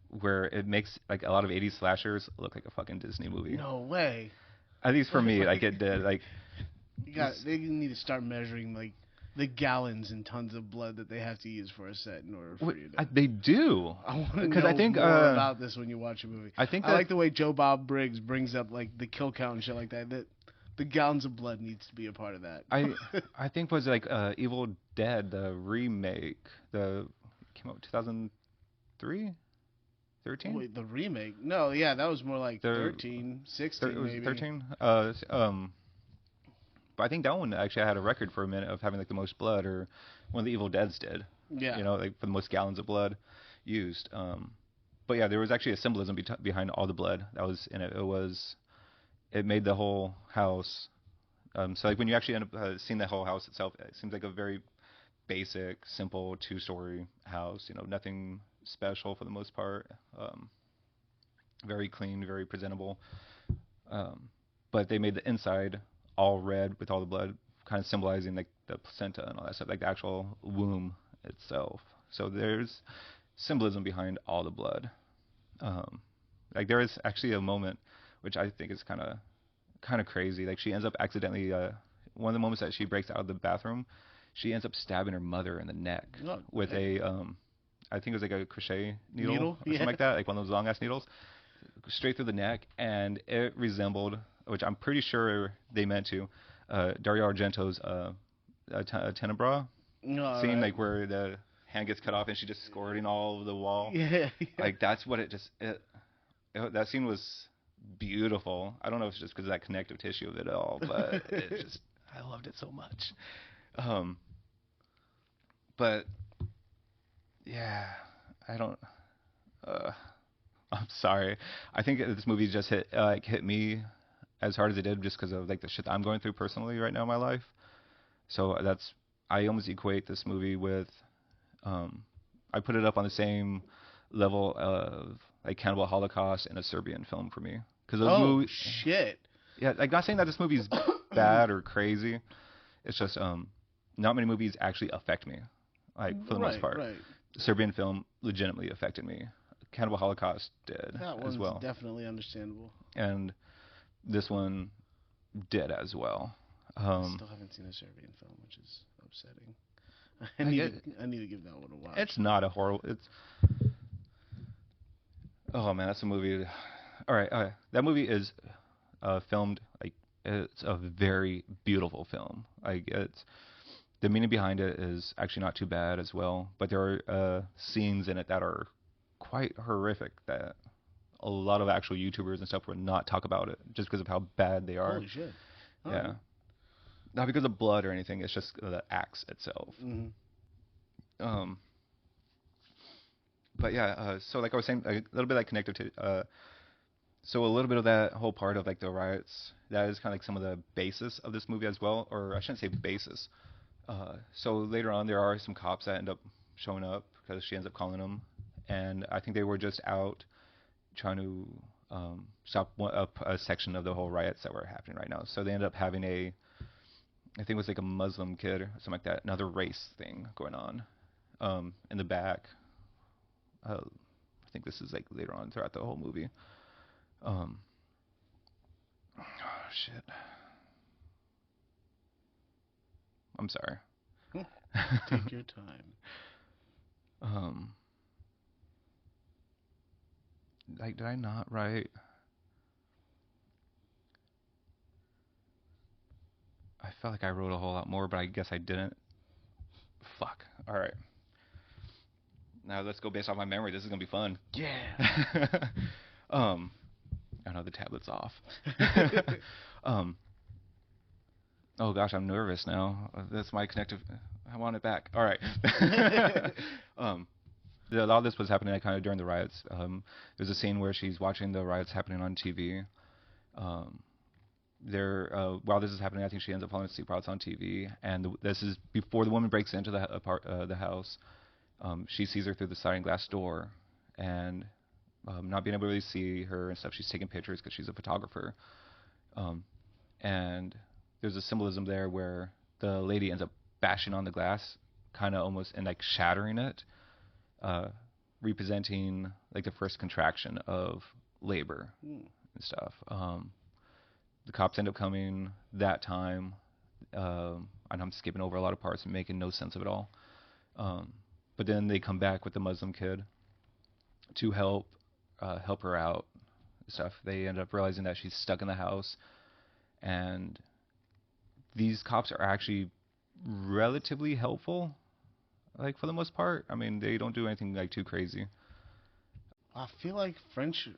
where it makes like a lot of 80s slashers look like a fucking Disney movie. No way. At least for me, like it did. Like, They need to start measuring like the gallons and tons of blood that they have to use for a set in order for you to... They do. I want to Because know I think more about this when you watch a movie. I think I that, like the way Joe Bob Briggs brings up like the kill count and shit like that. That the gallons of blood needs to be a part of that. I think was like Evil Dead, the remake, came out 2003, 13. Wait, the remake? No, yeah, that was more like 13, 16 maybe. 13. But I think that one actually had a record for a minute of having like the most blood, or one of the Evil Deads did. Yeah. You know, like for the most gallons of blood used. But yeah, there was actually a symbolism behind all the blood that was in it. It made the whole house. So like when you actually end up seeing the whole house itself, it seems like a very basic, simple 2-story house. You know, nothing special for the most part. Very clean, very presentable. But they made the inside all red with all the blood, kind of symbolizing like the placenta and all that stuff, like the actual womb itself. So there's symbolism behind all the blood. Like there is actually a moment which I think is kind of crazy. Like she ends up accidentally, one of the moments that she breaks out of the bathroom, she ends up stabbing her mother in the neck with a, I think it was like a crochet needle or something like that, like one of those long ass needles, straight through the neck, and it resembled, which I'm pretty sure they meant to, Dario Argento's Tenebra scene, like where the hand gets cut off and she just squirting all over the wall. Yeah. Like that's what that scene was beautiful. I don't know if it's just because of that connective tissue of it all, but I loved it so much. But yeah, I'm sorry. I think this movie just hit me as hard as it did just because of like the shit that I'm going through personally right now in my life. So I almost equate this movie with, I put it up on the same level of like Cannibal Holocaust and a Serbian film for me. Cause those movies, shit. Yeah, like not saying that this movie is bad or crazy. It's just not many movies actually affect me, like for the most part. Right. Serbian film legitimately affected me. Cannibal Holocaust did That as one's well, definitely understandable. and this one did as well. I still haven't seen a Serbian film, which is upsetting. I need to give that one a watch. It's not a horrible. It's oh man, that's a movie. All right, that movie is filmed like it's a very beautiful film. Like it's the meaning behind it is actually not too bad as well, but there are scenes in it that are quite horrific that a lot of actual YouTubers and stuff would not talk about it just because of how bad they are. Holy shit. All Yeah. right. Not because of blood or anything, it's just the acts itself. Mm-hmm. But yeah, so like I was saying, a little bit like connected to, so a little bit of that whole part of like the riots, that is kind of like some of the basis of this movie as well, or I shouldn't say basis. So later on, there are some cops that end up showing up because she ends up calling them, and I think they were just out trying to stop a section of the whole riots that were happening right now. So they end up having I think it was like a Muslim kid or something like that, another race thing going on in the back. I think this is like later on throughout the whole movie. Oh shit. I'm sorry. Take your time. Like, did I not write? I felt like I wrote a whole lot more, but I guess I didn't. Fuck. All right. Now let's go based off my memory. This is gonna be fun. Yeah. I know the tablet's off. Oh gosh, I'm nervous now. That's my connective. I want it back. All right. A lot of this was happening kind of during the riots. There's a scene where she's watching the riots happening on TV. While this is happening, I think she ends up falling asleep while it's on TV. And this is before the woman breaks into the house. She sees her through the sliding glass door, and not being able to really see her and stuff, she's taking pictures because she's a photographer. And there's a symbolism there where the lady ends up bashing on the glass, kind of almost and like shattering it, representing like the first contraction of labor and stuff. The cops end up coming that time, and I'm skipping over a lot of parts and making no sense of it all. But then they come back with the Muslim kid to help her out and stuff. They end up realizing that she's stuck in the house, and these cops are actually relatively helpful, like for the most part. I mean, they don't do anything like too crazy. I feel like French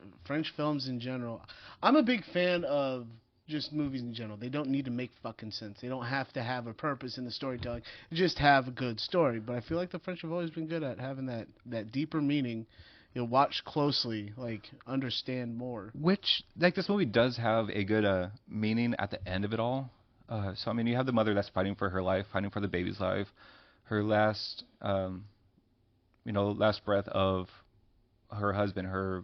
films in general. I'm a big fan of just movies in general. They don't need to make fucking sense. They don't have to have a purpose in the storytelling. Just have a good story. But I feel like the French have always been good at having that deeper meaning. You'll watch closely, like understand more. Which, like, this movie does have a good meaning at the end of it all. So I mean, you have the mother that's fighting for her life, fighting for the baby's life. Her last breath of her husband, her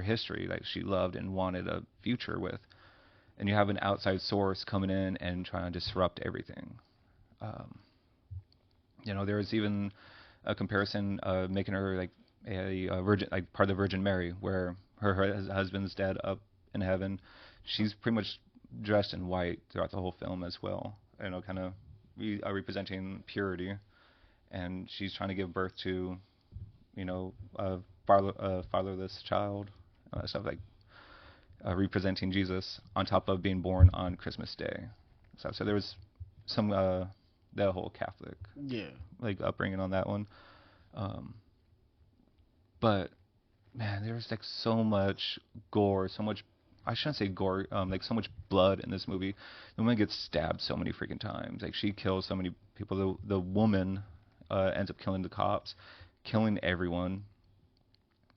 history, like she loved and wanted a future with. And you have an outside source coming in and trying to disrupt everything. There was even a comparison making her like a virgin, like part of the Virgin Mary, where her husband's dead up in heaven. She's pretty much dressed in white throughout the whole film as well. Kind of representing purity, and she's trying to give birth to, a fatherless child, stuff like. Representing Jesus on top of being born on Christmas Day. So there was some that whole Catholic like upbringing on that one. But man, there's like so much gore, so much, I shouldn't say gore, like so much blood in this movie. The woman gets stabbed so many freaking times. Like she kills so many people. The woman ends up killing the cops, killing everyone.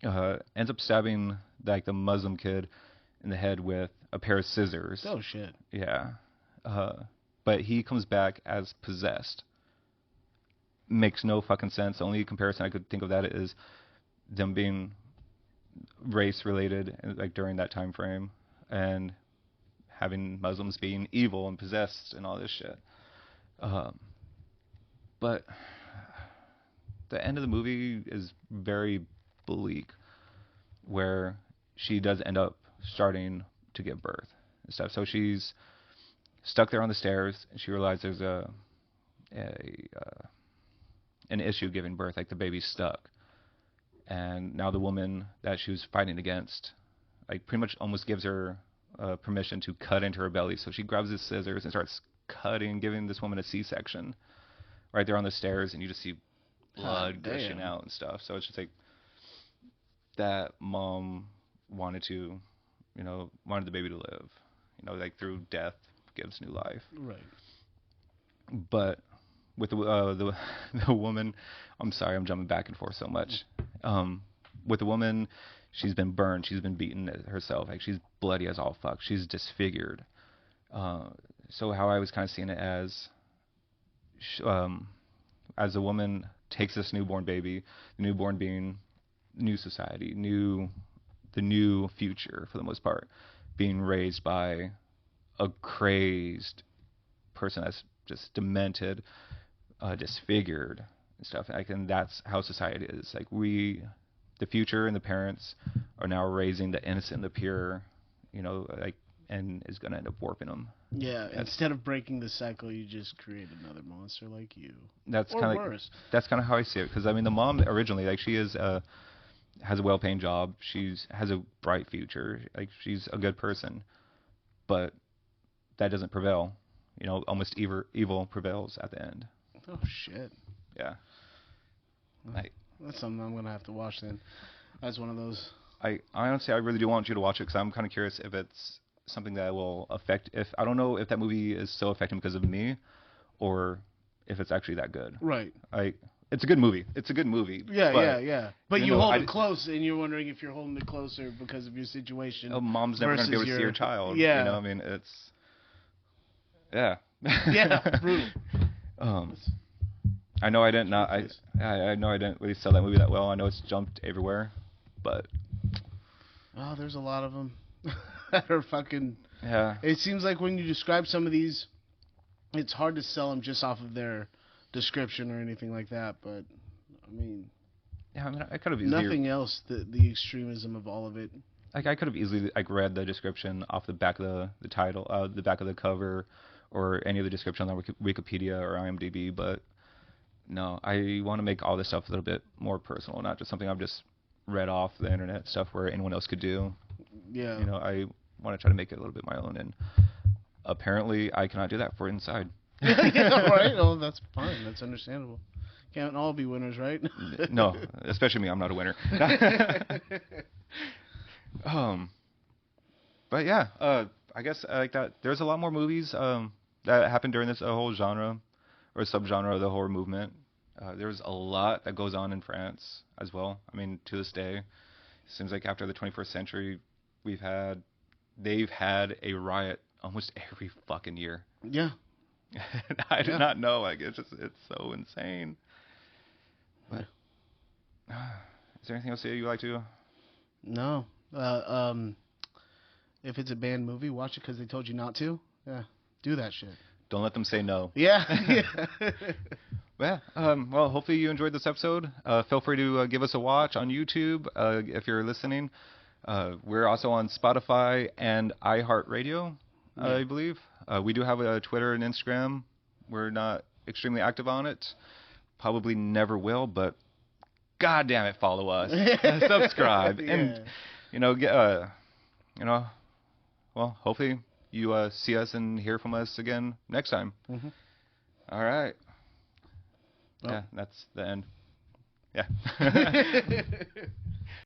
Ends up stabbing like the Muslim kid in the head with a pair of scissors. Oh shit. Yeah. But he comes back as possessed. Makes no fucking sense. The only comparison I could think of that is them being race related, like during that time frame, and having Muslims being evil and possessed and all this shit. But the end of the movie is very bleak, where she does end up starting to give birth and stuff. So she's stuck there on the stairs, and she realizes there's an issue giving birth, like the baby's stuck. And now the woman that she was fighting against, like, pretty much almost gives her permission to cut into her belly. So she grabs the scissors and starts cutting, giving this woman a C-section right there on the stairs, and you just see blood gushing out and stuff. So it's just like that mom wanted the baby to live, like through death gives new life. Right. But with the woman, I'm sorry, I'm jumping back and forth so much. With the woman, she's been burned, she's been beaten herself, like she's bloody as all fuck, she's disfigured. So how I was kind of seeing it as a woman takes this newborn baby, the newborn being new society, the new future for the most part, being raised by a crazed person that's just demented, disfigured and stuff. And that's how society is. Like the future and the parents are now raising the innocent, the pure, and is gonna end up warping them. Yeah, instead of breaking the cycle, you just create another monster like you. That's or kind worse. That's kind of how I see it. Because the mom originally, like, she has a well-paying job. Has a bright future. Like, she's a good person, but that doesn't prevail. Almost evil prevails at the end. Oh shit. Yeah. That's something I'm gonna have to watch then. That's one of those. I honestly, I really do want you to watch it, because I'm kind of curious if it's something that will affect. I don't know if that movie is so effective because of me, or if it's actually that good. Right. It's a good movie. It's a good movie. Yeah. But you hold it close, and you're wondering if you're holding it closer because of your situation. Oh, mom's never gonna be able to see her child. Yeah. I mean, it's. Yeah. Yeah. Brutal. I know I didn't I know I didn't really sell that movie that well. I know it's jumped everywhere, but. Oh, there's a lot of them that are fucking. Yeah. It seems like when you describe some of these, it's hard to sell them just off of their description or anything like that. But I mean. Yeah, I mean, I could have easily. Nothing else. The extremism of all of it. Like, I could have easily read the description off the back of the title, the back of the cover, or any of the description on Wikipedia or IMDb. But no, I want to make all this stuff a little bit more personal, not just something I've just read off the internet, stuff where anyone else could do. Yeah. I want to try to make it a little bit my own, and apparently I cannot do that for Inside. Yeah, right. Oh, that's fine. That's understandable. Can't all be winners, right? No, especially me. I'm not a winner. But yeah, I guess like that. There's a lot more movies that happened during this whole genre or subgenre of the horror movement. There's a lot that goes on in France as well. I mean, to this day, it seems like after the 21st century, they've had a riot almost every fucking year. Yeah. I did not know. Like, it's so insane. But is there anything else that you like to? No. If it's a banned movie, watch it because they told you not to. Yeah, do that shit. Don't let them say no. Yeah. Yeah. Well, hopefully you enjoyed this episode. Feel free to give us a watch on YouTube if you're listening. We're also on Spotify and iHeartRadio, I believe. We do have a Twitter and Instagram. We're not extremely active on it. Probably never will, but God damn it, follow us, subscribe, and well, hopefully you see us and hear from us again next time. Mm-hmm. All right. Oh. Yeah, that's the end. Yeah.